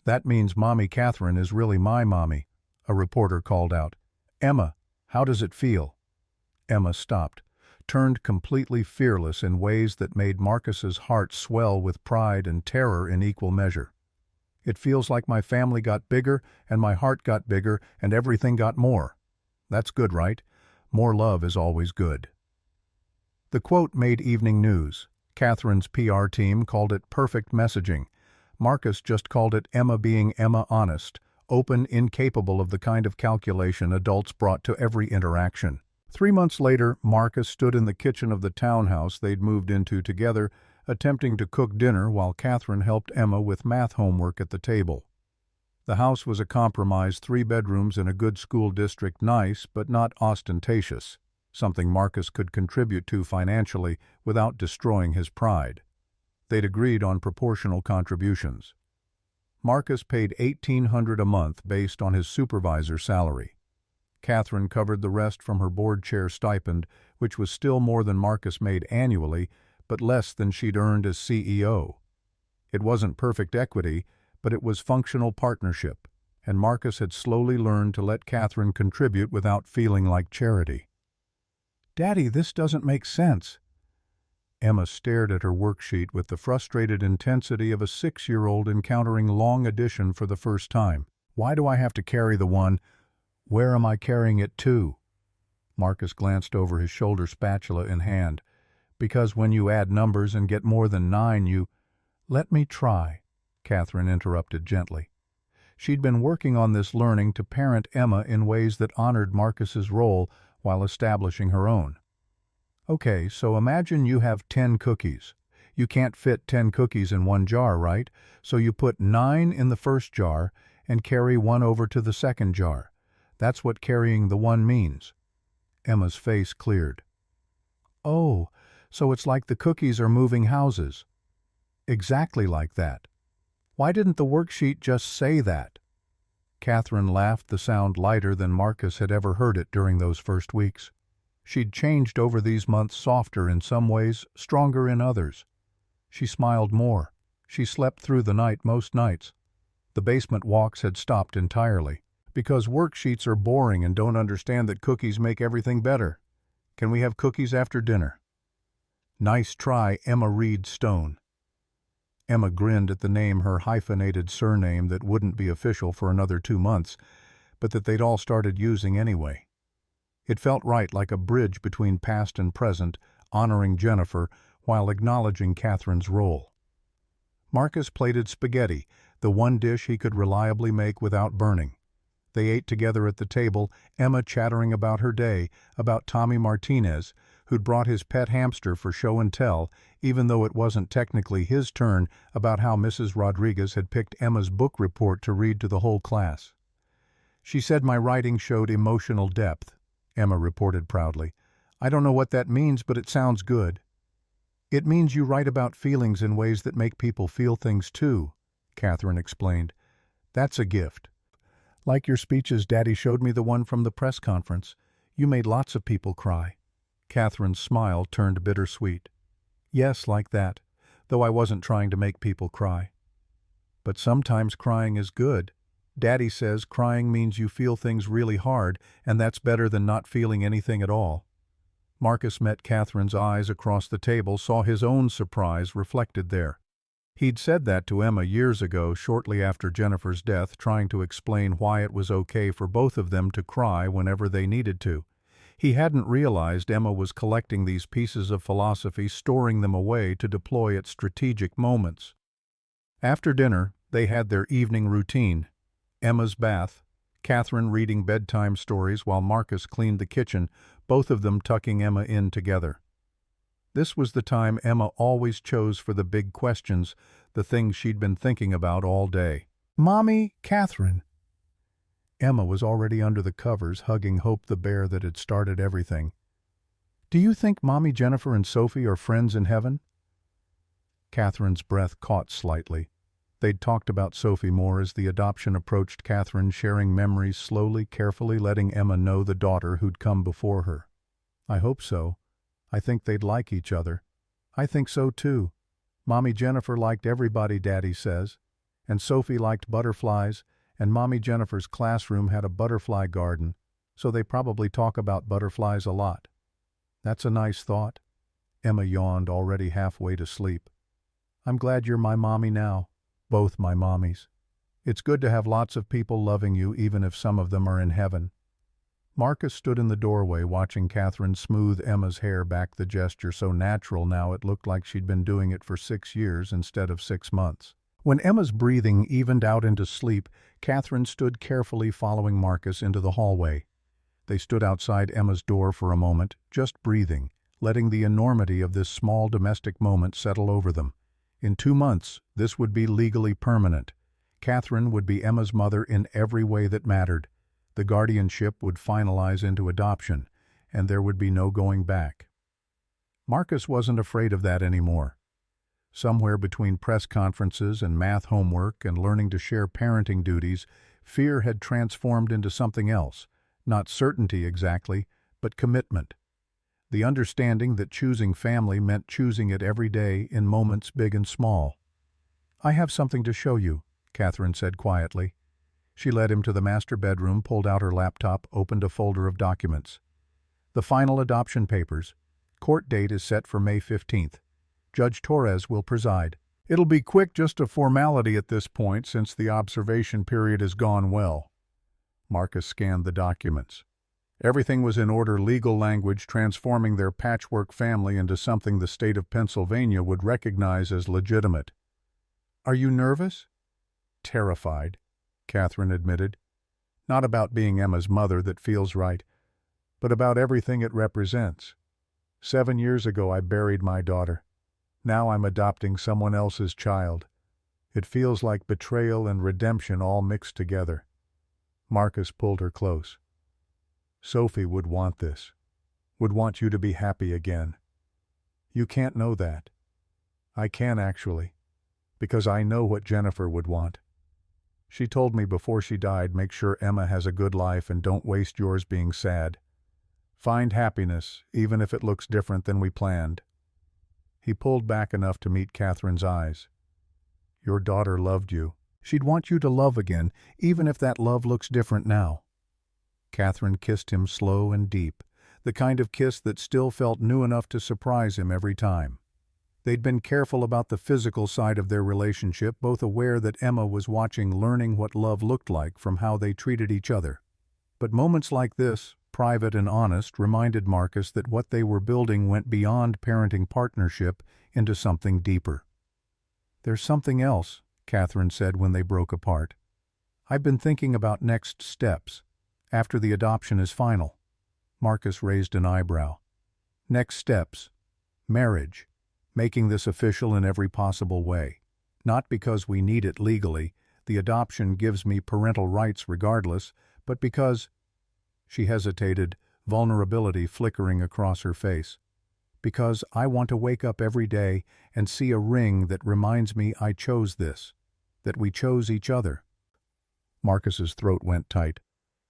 That means Mommy Catherine is really my mommy, a reporter called out. Emma, how does it feel? Emma stopped, turned completely fearless in ways that made Marcus's heart swell with pride and terror in equal measure. It feels like my family got bigger, and my heart got bigger, and everything got more. That's good, right? More love is always good. The quote made evening news. Catherine's PR team called it perfect messaging. Marcus just called it Emma being Emma, honest, open, incapable of the kind of calculation adults brought to every interaction. 3 months later, Marcus stood in the kitchen of the townhouse they'd moved into together, attempting to cook dinner while Catherine helped Emma with math homework at the table. The house was a compromise, 3 bedrooms in a good school district, nice but not ostentatious, something Marcus could contribute to financially without destroying his pride. They'd agreed on proportional contributions. Marcus paid $1,800 a month based on his supervisor's salary. Catherine covered the rest from her board chair stipend, which was still more than Marcus made annually, but less than she'd earned as CEO. It wasn't perfect equity, but it was functional partnership, and Marcus had slowly learned to let Catherine contribute without feeling like charity. "Daddy, this doesn't make sense." Emma stared at her worksheet with the frustrated intensity of a 6-year-old encountering long addition for the first time. "Why do I have to carry the one? Where am I carrying it to?" Marcus glanced over his shoulder, spatula in hand. "Because when you add numbers and get more than 9, you—" "Let me try," Catherine interrupted gently. She'd been working on this, learning to parent Emma in ways that honored Marcus's role while establishing her own. "Okay, so imagine you have 10 cookies. You can't fit 10 cookies in one jar, right? So you put 9 in the first jar and carry 1 over to the second jar. That's what carrying the 1 means." Emma's face cleared. "Oh, so it's like the cookies are moving houses." "Exactly like that. Why didn't the worksheet just say that?" Catherine laughed, the sound lighter than Marcus had ever heard it during those first weeks. She'd changed over these months, softer in some ways, stronger in others. She smiled more. She slept through the night most nights. The basement walks had stopped entirely. "Because worksheets are boring and don't understand that cookies make everything better. Can we have cookies after dinner?" "Nice try, Emma Reid Stone." Emma grinned at the name, her hyphenated surname that wouldn't be official for another 2 months, but that they'd all started using anyway. It felt right, like a bridge between past and present, honoring Jennifer while acknowledging Catherine's role. Marcus plated spaghetti, the one dish he could reliably make without burning. They ate together at the table, Emma chattering about her day, about Tommy Martinez, who'd brought his pet hamster for show and tell, even though it wasn't technically his turn, about how Mrs. Rodriguez had picked Emma's book report to read to the whole class. "She said my writing showed emotional depth," Emma reported proudly. "I don't know what that means, but it sounds good." "It means you write about feelings in ways that make people feel things too," Catherine explained. "That's a gift. Like your speeches, Daddy showed me the one from the press conference. You made lots of people cry." Catherine's smile turned bittersweet. "Yes, like that, though I wasn't trying to make people cry. But sometimes crying is good. Daddy says crying means you feel things really hard, and that's better than not feeling anything at all." Marcus met Catherine's eyes across the table, saw his own surprise reflected there. He'd said that to Emma years ago, shortly after Jennifer's death, trying to explain why it was okay for both of them to cry whenever they needed to. He hadn't realized Emma was collecting these pieces of philosophy, storing them away to deploy at strategic moments. After dinner, they had their evening routine. Emma's bath, Catherine reading bedtime stories while Marcus cleaned the kitchen, both of them tucking Emma in together. This was the time Emma always chose for the big questions, the things she'd been thinking about all day. "Mommy, Catherine." Emma was already under the covers, hugging Hope the bear that had started everything. "Do you think Mommy Jennifer and Sophie are friends in heaven?" Catherine's breath caught slightly. They'd talked about Sophie more as the adoption approached. Catherine sharing memories slowly, carefully letting Emma know the daughter who'd come before her. "I hope so. I think they'd like each other." "I think so too. Mommy Jennifer liked everybody, Daddy says. And Sophie liked butterflies, and Mommy Jennifer's classroom had a butterfly garden, so they probably talk about butterflies a lot." "That's a nice thought." Emma yawned, already halfway to sleep. "I'm glad you're my mommy now. Both my mommies. It's good to have lots of people loving you, even if some of them are in heaven." Marcus stood in the doorway watching Catherine smooth Emma's hair back, the gesture so natural now it looked like she'd been doing it for 6 years instead of 6 months. When Emma's breathing evened out into sleep, Catherine stood carefully following Marcus into the hallway. They stood outside Emma's door for a moment, just breathing, letting the enormity of this small domestic moment settle over them. In 2 months, this would be legally permanent. Catherine would be Emma's mother in every way that mattered. The guardianship would finalize into adoption, and there would be no going back. Marcus wasn't afraid of that anymore. Somewhere between press conferences and math homework and learning to share parenting duties, fear had transformed into something else, not certainty exactly, but commitment. The understanding that choosing family meant choosing it every day in moments big and small. "I have something to show you," Catherine said quietly. She led him to the master bedroom, pulled out her laptop, opened a folder of documents. "The final adoption papers. Court date is set for May 15th. Judge Torres will preside. It'll be quick, just a formality at this point since the observation period has gone well." Marcus scanned the documents. Everything was in order, legal language transforming their patchwork family into something the state of Pennsylvania would recognize as legitimate. "Are you nervous?" "Terrified," Catherine admitted. "Not about being Emma's mother that feels right, but about everything it represents. 7 years ago I buried my daughter. Now I'm adopting someone else's child. It feels like betrayal and redemption all mixed together." Marcus pulled her close. "Sophie would want this. Would want you to be happy again. You can't know that. I can actually, because I know what Jennifer would want. She told me before she died, make sure Emma has a good life and don't waste yours being sad. Find happiness, even if it looks different than we planned." He pulled back enough to meet Catherine's eyes. "Your daughter loved you. She'd want you to love again, even if that love looks different now." Catherine kissed him slow and deep, the kind of kiss that still felt new enough to surprise him every time. They'd been careful about the physical side of their relationship, both aware that Emma was watching, learning what love looked like from how they treated each other. But moments like this, private and honest, reminded Marcus that what they were building went beyond parenting partnership into something deeper. "There's something else," Catherine said when they broke apart. "I've been thinking about next steps, after the adoption is final." Marcus raised an eyebrow. "Next steps. Marriage. Making this official in every possible way. Not because we need it legally, the adoption gives me parental rights regardless, but because—" She hesitated, vulnerability flickering across her face. "Because I want to wake up every day and see a ring that reminds me I chose this, that we chose each other." Marcus's throat went tight.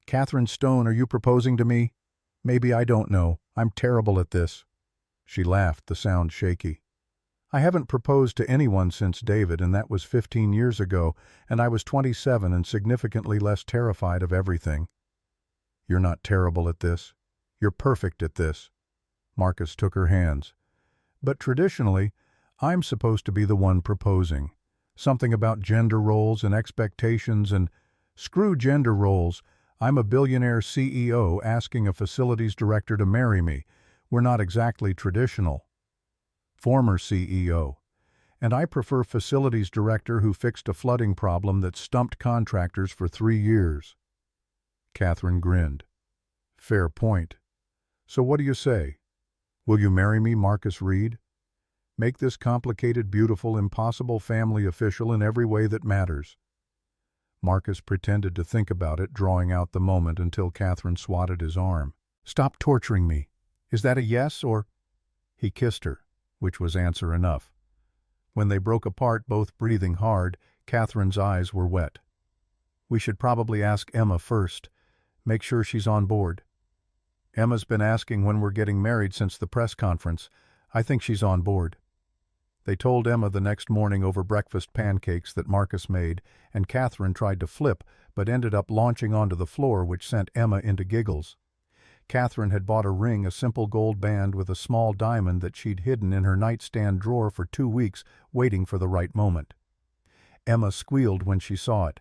"Catherine Stone, are you proposing to me? Maybe I don't know. I'm terrible at this." She laughed, the sound shaky. "I haven't proposed to anyone since David, and that was 15 years ago, and I was 27 and significantly less terrified of everything." "You're not terrible at this. You're perfect at this." Marcus took her hands. "But traditionally, I'm supposed to be the one proposing. Something about gender roles and expectations and—" "Screw gender roles. I'm a billionaire CEO asking a facilities director to marry me. We're not exactly traditional." "Former CEO. And I prefer facilities director who fixed a flooding problem that stumped contractors for 3 years." Catherine grinned. "Fair point. So what do you say? Will you marry me, Marcus Reid? Make this complicated, beautiful, impossible family official in every way that matters." Marcus pretended to think about it, drawing out the moment until Catherine swatted his arm. "Stop torturing me. Is that a yes or—" He kissed her, which was answer enough. When they broke apart, both breathing hard, Catherine's eyes were wet. "We should probably ask Emma first. Make sure she's on board." "Emma's been asking when we're getting married since the press conference. I think she's on board." They told Emma the next morning over breakfast pancakes that Marcus made, and Catherine tried to flip, but ended up launching onto the floor, which sent Emma into giggles. Catherine had bought a ring, a simple gold band with a small diamond that she'd hidden in her nightstand drawer for 2 weeks, waiting for the right moment. Emma squealed when she saw it.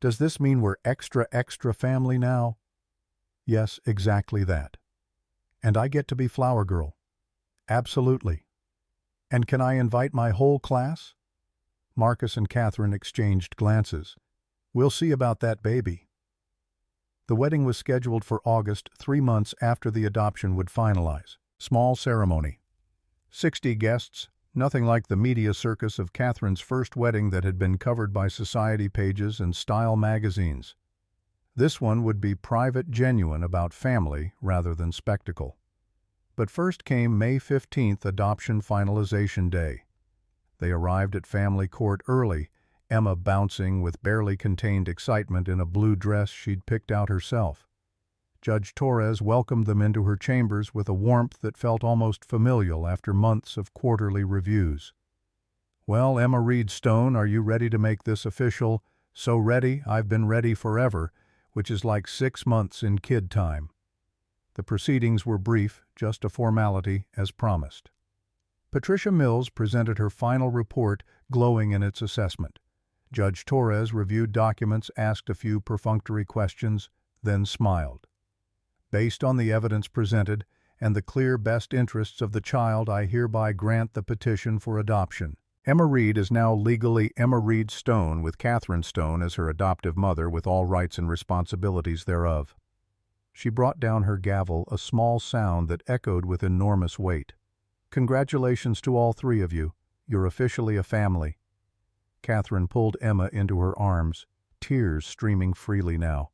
"Does this mean we're extra family now?" "Yes, exactly that." "And I get to be flower girl?" "Absolutely." "And can I invite my whole class?" Marcus and Catherine exchanged glances. "We'll see about that baby." The wedding was scheduled for August, 3 months after the adoption would finalize. Small ceremony. 60 guests, nothing like the media circus of Catherine's first wedding that had been covered by society pages and style magazines. This one would be private, genuine, about family rather than spectacle. But first came May 15th, adoption finalization day. They arrived at family court early, Emma bouncing with barely contained excitement in a blue dress she'd picked out herself. Judge Torres welcomed them into her chambers with a warmth that felt almost familial after months of quarterly reviews. "Well, Emma Reid Stone, are you ready to make this official?" "So ready, I've been ready forever," which is like 6 months in kid time. The proceedings were brief, just a formality, as promised. Patricia Mills presented her final report, glowing in its assessment. Judge Torres reviewed documents, asked a few perfunctory questions, then smiled. "Based on the evidence presented and the clear best interests of the child, I hereby grant the petition for adoption. Emma Reid is now legally Emma Reid Stone, with Catherine Stone as her adoptive mother with all rights and responsibilities thereof." She brought down her gavel, a small sound that echoed with enormous weight. "Congratulations to all 3 of you. You're officially a family." Catherine pulled Emma into her arms, tears streaming freely now.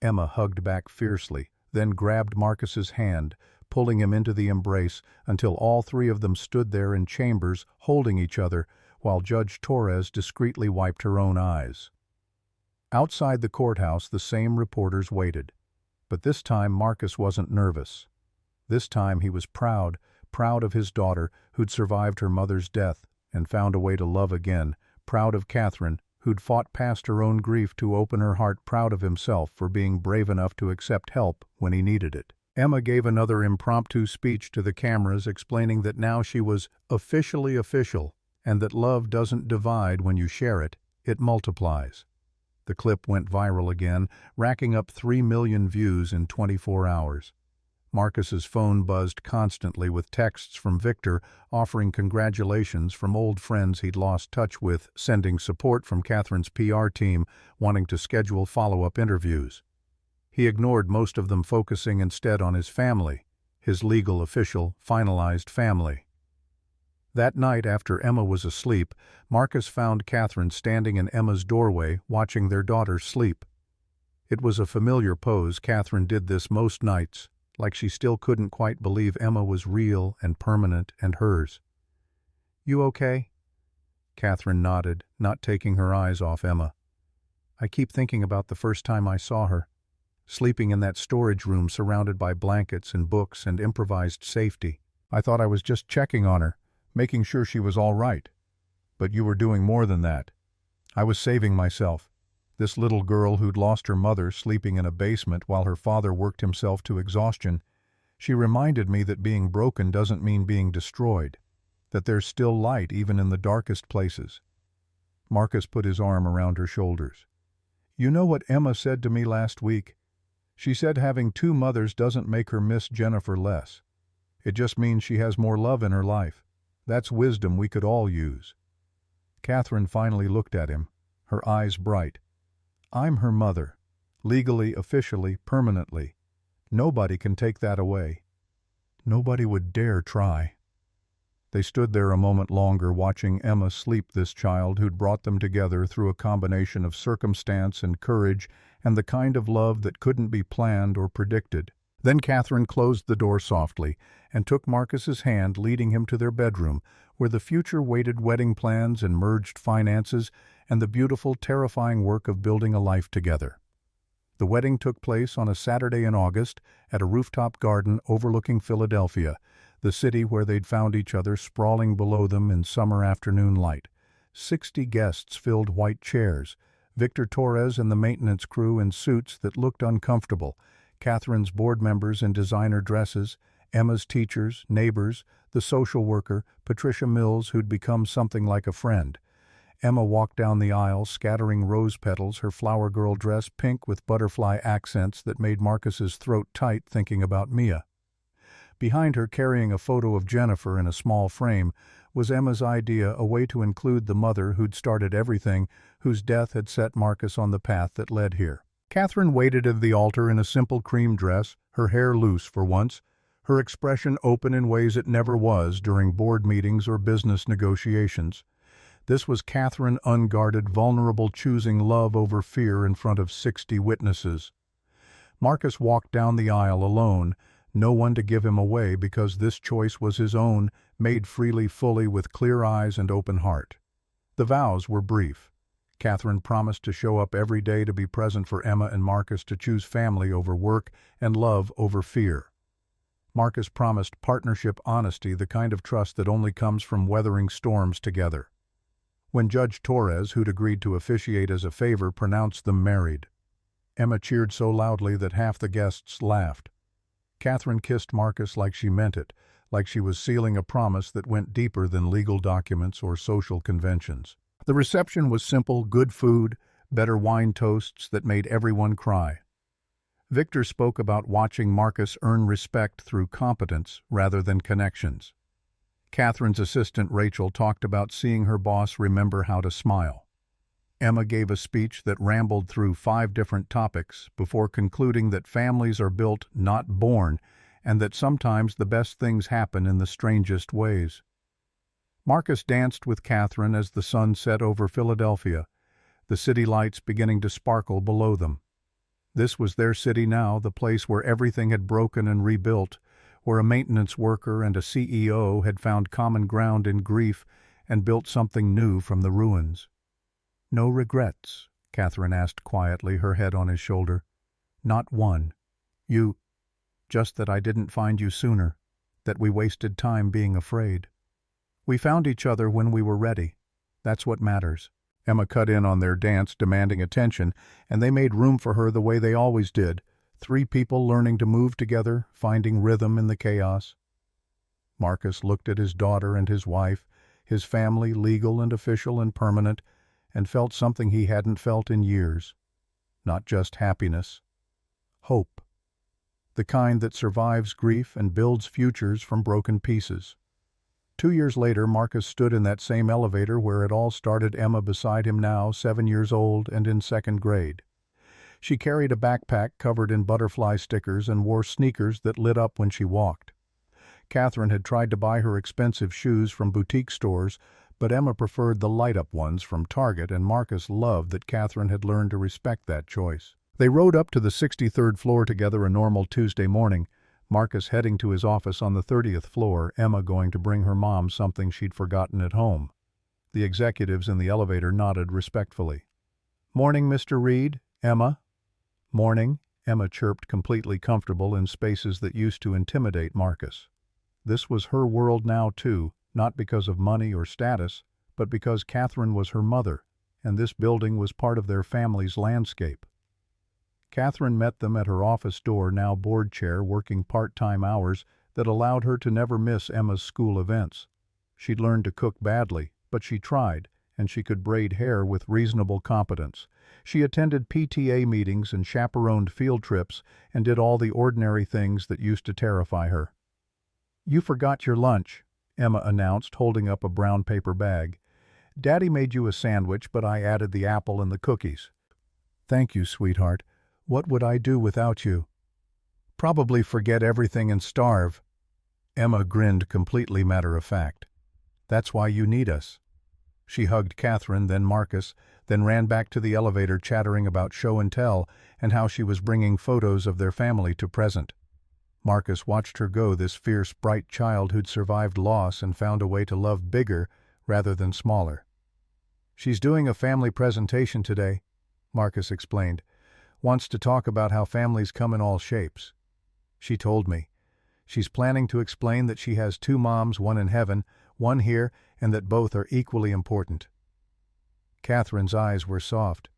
Emma hugged back fiercely, then grabbed Marcus's hand, pulling him into the embrace until all 3 of them stood there in chambers, holding each other, while Judge Torres discreetly wiped her own eyes. Outside the courthouse, the same reporters waited. But this time Marcus wasn't nervous. This time he was proud of his daughter, who'd survived her mother's death and found a way to love again, proud of Catherine, who'd fought past her own grief to open her heart, proud of himself for being brave enough to accept help when he needed it. Emma gave another impromptu speech to the cameras, explaining that now she was officially official and that love doesn't divide when you share it, it multiplies. The clip went viral again, racking up 3 million views in 24 hours. Marcus's phone buzzed constantly with texts from Victor offering congratulations from old friends he'd lost touch with, sending support from Catherine's PR team, wanting to schedule follow-up interviews. He ignored most of them, focusing instead on his family, his legal, official, finalized family. That night, after Emma was asleep, Marcus found Catherine standing in Emma's doorway, watching their daughter sleep. It was a familiar pose. Catherine did this most nights, like she still couldn't quite believe Emma was real and permanent and hers. "You okay?" Catherine nodded, not taking her eyes off Emma. "I keep thinking about the first time I saw her, sleeping in that storage room surrounded by blankets and books and improvised safety. I thought I was just checking on her, making sure she was all right. But you were doing more than that. I was saving myself. This little girl who'd lost her mother sleeping in a basement while her father worked himself to exhaustion, she reminded me that being broken doesn't mean being destroyed, that there's still light even in the darkest places." Marcus put his arm around her shoulders. "You know what Emma said to me last week? She said having 2 mothers doesn't make her miss Jennifer less. It just means she has more love in her life. That's wisdom we could all use." Catherine finally looked at him, her eyes bright. "I'm her mother, legally, officially, permanently. Nobody can take that away. Nobody would dare try." They stood there a moment longer, watching Emma sleep, this child who'd brought them together through a combination of circumstance and courage and the kind of love that couldn't be planned or predicted. Then Catherine closed the door softly and took Marcus's hand, leading him to their bedroom, where the future waited: wedding plans and merged finances and the beautiful, terrifying work of building a life together. The wedding took place on a Saturday in August at a rooftop garden overlooking Philadelphia, the city where they'd found each other sprawling below them in summer afternoon light. 60 guests filled white chairs, Victor Torres and the maintenance crew in suits that looked uncomfortable, Catherine's board members in designer dresses, Emma's teachers, neighbors, the social worker, Patricia Mills, who'd become something like a friend. Emma walked down the aisle, scattering rose petals, her flower girl dress pink with butterfly accents that made Marcus's throat tight thinking about Mia. Behind her, carrying a photo of Jennifer in a small frame, was Emma's idea, a way to include the mother who'd started everything, whose death had set Marcus on the path that led here. Catherine waited at the altar in a simple cream dress, her hair loose for once, her expression open in ways it never was during board meetings or business negotiations. This was Catherine, unguarded, vulnerable, choosing love over fear in front of 60 witnesses. Marcus walked down the aisle alone, no one to give him away because this choice was his own, made freely, fully, with clear eyes and open heart. The vows were brief. Catherine promised to show up every day, to be present for Emma and Marcus, to choose family over work and love over fear. Marcus promised partnership, honesty, the kind of trust that only comes from weathering storms together. When Judge Torres, who'd agreed to officiate as a favor, pronounced them married, Emma cheered so loudly that half the guests laughed. Catherine kissed Marcus like she meant it, like she was sealing a promise that went deeper than legal documents or social conventions. The reception was simple: good food, better wine, toasts that made everyone cry. Victor spoke about watching Marcus earn respect through competence rather than connections. Catherine's assistant Rachel talked about seeing her boss remember how to smile. Emma gave a speech that rambled through 5 different topics before concluding that families are built, not born, and that sometimes the best things happen in the strangest ways. Marcus danced with Catherine as the sun set over Philadelphia, the city lights beginning to sparkle below them. This was their city now, the place where everything had broken and rebuilt, where a maintenance worker and a CEO had found common ground in grief and built something new from the ruins. "No regrets?" Catherine asked quietly, her head on his shoulder. "Not one. Just that I didn't find you sooner, that we wasted time being afraid. We found each other when we were ready. That's what matters." Emma cut in on their dance, demanding attention, and they made room for her the way they always did, 3 people learning to move together, finding rhythm in the chaos. Marcus looked at his daughter and his wife, his family, legal and official and permanent, and felt something he hadn't felt in years. Not just happiness. Hope. The kind that survives grief and builds futures from broken pieces. 2 years later, Marcus stood in that same elevator where it all started, Emma beside him now, 7 years old and in 2nd grade. She carried a backpack covered in butterfly stickers and wore sneakers that lit up when she walked. Catherine had tried to buy her expensive shoes from boutique stores, but Emma preferred the light-up ones from Target, and Marcus loved that Catherine had learned to respect that choice. They rode up to the 63rd floor together a normal Tuesday morning, Marcus heading to his office on the 30th floor, Emma going to bring her mom something she'd forgotten at home. The executives in the elevator nodded respectfully. "Morning, Mr. Reid, Emma." "Morning," Emma chirped, completely comfortable in spaces that used to intimidate Marcus. This was her world now, too, not because of money or status, but because Catherine was her mother, and this building was part of their family's landscape. Catherine met them at her office door, now board chair, working part-time hours that allowed her to never miss Emma's school events. She'd learned to cook badly, but she tried, and she could braid hair with reasonable competence. She attended PTA meetings and chaperoned field trips and did all the ordinary things that used to terrify her. "You forgot your lunch," Emma announced, holding up a brown paper bag. "Daddy made you a sandwich, but I added the apple and the cookies." "Thank you, sweetheart. What would I do without you?" "Probably forget everything and starve." Emma grinned, completely matter-of-fact. "That's why you need us." She hugged Catherine, then Marcus, then ran back to the elevator, chattering about show and tell and how she was bringing photos of their family to present. Marcus watched her go, this fierce, bright child who'd survived loss and found a way to love bigger rather than smaller. "She's doing a family presentation today," Marcus explained. "Wants to talk about how families come in all shapes. She told me. She's planning to explain that she has 2 moms, one in heaven, one here, and that both are equally important." Catherine's eyes were soft.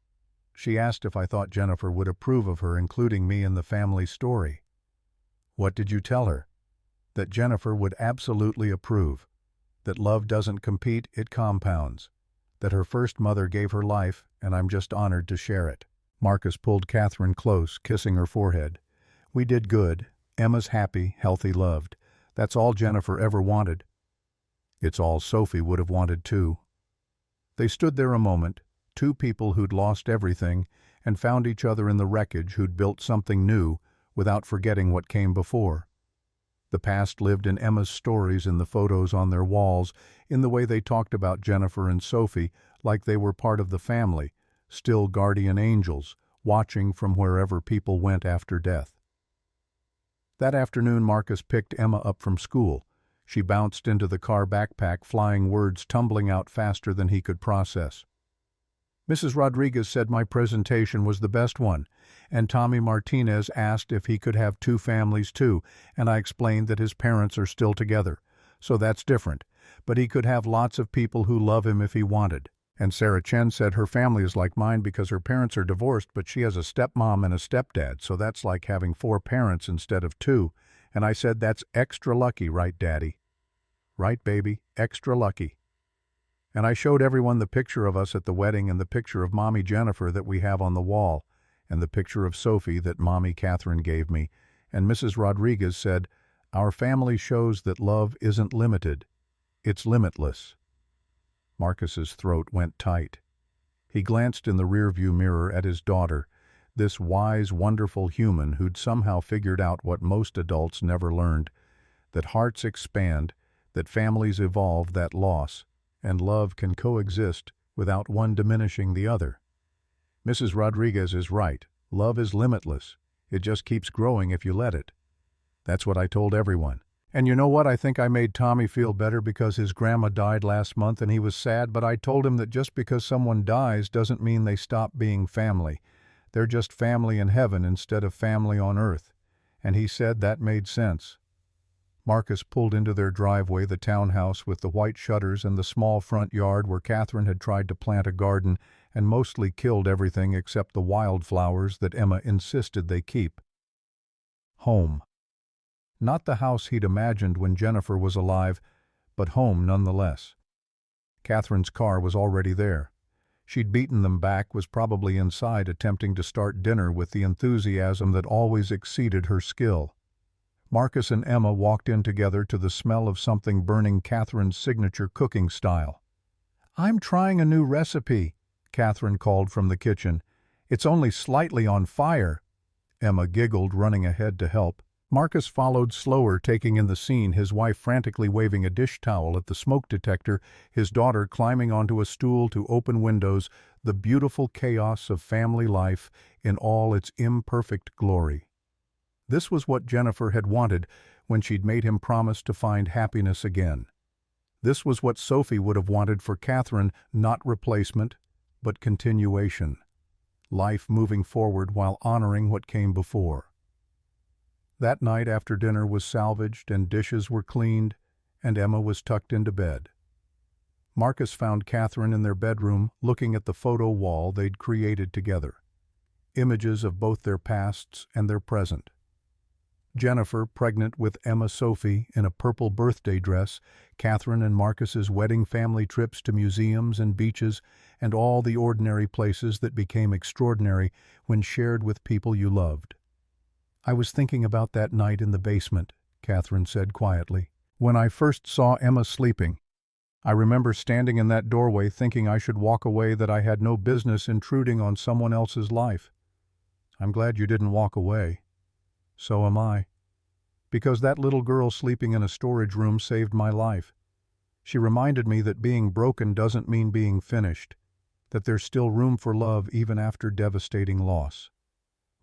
She asked if I thought Jennifer would approve of her including me in the family story. "What did you tell her?" "That Jennifer would absolutely approve. That love doesn't compete, it compounds. That her first mother gave her life, and I'm just honored to share it." Marcus pulled Catherine close, kissing her forehead. "We did good. Emma's happy, healthy, loved. That's all Jennifer ever wanted. It's all Sophie would have wanted too. They stood there a moment, two people who'd lost everything and found each other in the wreckage, who'd built something new without forgetting what came before. The past lived in Emma's stories, in the photos on their walls, in the way they talked about Jennifer and Sophie like they were part of the family, still guardian angels, watching from wherever people went after death. That afternoon Marcus picked Emma up from school. She bounced into the car, backpack flying, words tumbling out faster than he could process. Mrs. Rodriguez said my presentation was the best one, and Tommy Martinez asked if he could have two families too, and I explained that his parents are still together, so that's different, but he could have lots of people who love him if he wanted. And Sarah Chen said her family is like mine because her parents are divorced, but she has a stepmom and a stepdad, so that's like having 4 parents instead of 2, and I said that's extra lucky, right, Daddy? Right, baby, extra lucky. And I showed everyone the picture of us at the wedding and the picture of Mommy Jennifer that we have on the wall, and the picture of Sophie that Mommy Catherine gave me, and Mrs. Rodriguez said, "Our family shows that love isn't limited, it's limitless." Marcus's throat went tight. He glanced in the rearview mirror at his daughter, this wise, wonderful human who'd somehow figured out what most adults never learned, that hearts expand, that families evolve, that loss and love can coexist without one diminishing the other. Mrs. Rodriguez is right. Love is limitless. It just keeps growing if you let it. That's what I told everyone. And you know what? I think I made Tommy feel better because his grandma died last month and he was sad, but I told him that just because someone dies doesn't mean they stop being family. They're just family in heaven instead of family on earth. And he said that made sense. Marcus pulled into their driveway, the townhouse with the white shutters and the small front yard where Catherine had tried to plant a garden and mostly killed everything except the wildflowers that Emma insisted they keep. Home. Not the house he'd imagined when Jennifer was alive, but home nonetheless. Catherine's car was already there. She'd beaten them back, was probably inside attempting to start dinner with the enthusiasm that always exceeded her skill. Marcus and Emma walked in together to the smell of something burning, Catherine's signature cooking style. "I'm trying a new recipe," Catherine called from the kitchen. "It's only slightly on fire." Emma giggled, running ahead to help. Marcus followed slower, taking in the scene, his wife frantically waving a dish towel at the smoke detector, his daughter climbing onto a stool to open windows, the beautiful chaos of family life in all its imperfect glory. This was what Jennifer had wanted when she'd made him promise to find happiness again. This was what Sophie would have wanted for Catherine, not replacement, but continuation. Life moving forward while honoring what came before. That night after dinner was salvaged and dishes were cleaned and Emma was tucked into bed. Marcus found Catherine in their bedroom looking at the photo wall they'd created together. Images of both their pasts and their present. Jennifer, pregnant with Emma Sophie in a purple birthday dress, Catherine and Marcus's wedding, family trips to museums and beaches, and all the ordinary places that became extraordinary when shared with people you loved. "I was thinking about that night in the basement," Catherine said quietly, "when I first saw Emma sleeping. I remember standing in that doorway thinking I should walk away, that I had no business intruding on someone else's life. I'm glad you didn't walk away. So am I. Because that little girl sleeping in a storage room saved my life. She reminded me that being broken doesn't mean being finished, that there's still room for love even after devastating loss."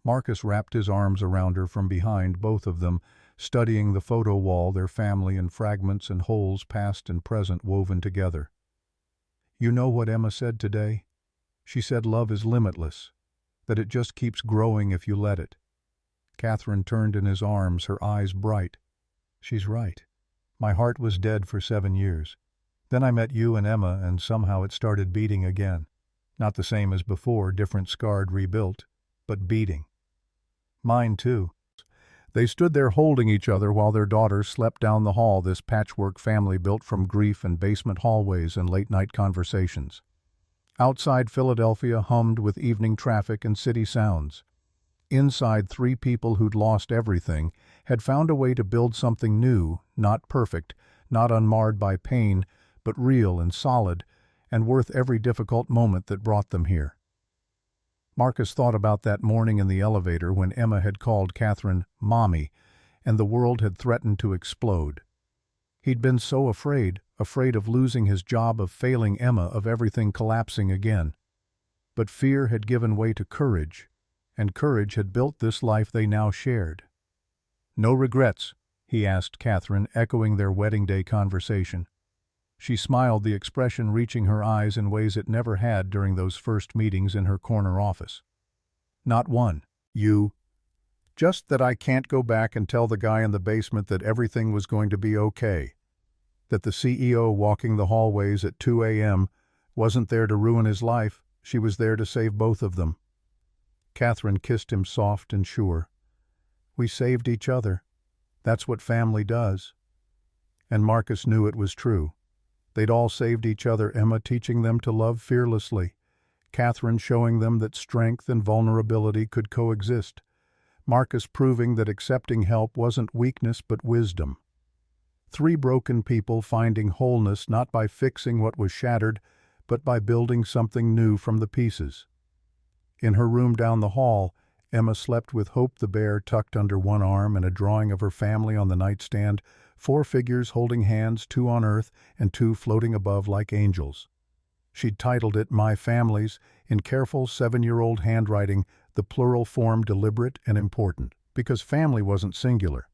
Marcus wrapped his arms around her from behind, both of them, studying the photo wall, their family in fragments and wholes, past and present, woven together. "You know what Emma said today? She said love is limitless, that it just keeps growing if you let it." Catherine turned in his arms, her eyes bright. "She's right. My heart was dead for 7 years. Then I met you and Emma, and somehow it started beating again. Not the same as before, different, scarred, rebuilt, but beating. Mine too." They stood there holding each other while their daughter slept down the hall, this patchwork family built from grief and basement hallways and late-night conversations. Outside, Philadelphia hummed with evening traffic and city sounds. Inside, three people who'd lost everything had found a way to build something new, not perfect, not unmarred by pain, but real and solid, and worth every difficult moment that brought them here. Marcus thought about that morning in the elevator when Emma had called Catherine "Mommy," and the world had threatened to explode. He'd been so afraid of losing his job, of failing Emma, of everything collapsing again. But fear had given way to courage, and courage had built this life they now shared. "No regrets?" he asked Catherine, echoing their wedding day conversation. She smiled, the expression reaching her eyes in ways it never had during those first meetings in her corner office. "Not one. You? Just that I can't go back and tell the guy in the basement that everything was going to be okay. That the CEO walking the hallways at 2 a.m. wasn't there to ruin his life, she was there to save both of them." Catherine kissed him soft and sure. "We saved each other. That's what family does." And Marcus knew it was true. They'd all saved each other, Emma teaching them to love fearlessly, Catherine showing them that strength and vulnerability could coexist, Marcus proving that accepting help wasn't weakness but wisdom. Three broken people finding wholeness not by fixing what was shattered, but by building something new from the pieces. In her room down the hall, Emma slept with Hope the bear tucked under one arm and a drawing of her family on the nightstand, 4 figures holding hands, 2 on earth and 2 floating above like angels. She'd titled it "My Families," in careful 7-year-old handwriting, the plural form deliberate and important, because family wasn't singular.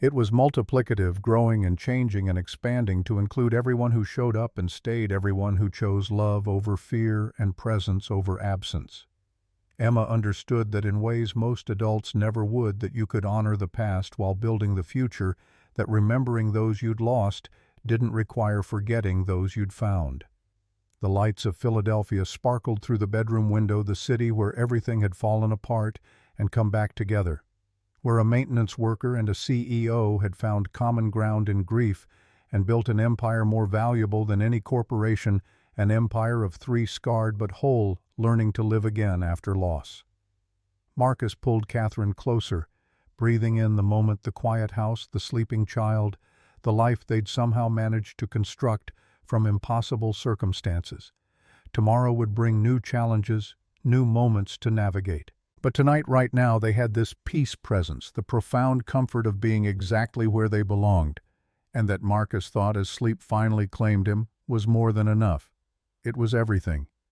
It was multiplicative, growing and changing and expanding to include everyone who showed up and stayed, everyone who chose love over fear and presence over absence. Emma understood that in ways most adults never would, that you could honor the past while building the future, that remembering those you'd lost didn't require forgetting those you'd found. The lights of Philadelphia sparkled through the bedroom window, the city where everything had fallen apart and come back together, where a maintenance worker and a CEO had found common ground in grief and built an empire more valuable than any corporation, an empire of 3 scarred but whole, learning to live again after loss. Marcus pulled Catherine closer, breathing in the moment, the quiet house, the sleeping child, the life they'd somehow managed to construct from impossible circumstances. Tomorrow would bring new challenges, new moments to navigate. But tonight, right now, they had this peace presence, the profound comfort of being exactly where they belonged, and that Marcus thought, as sleep finally claimed him, was more than enough. It was everything.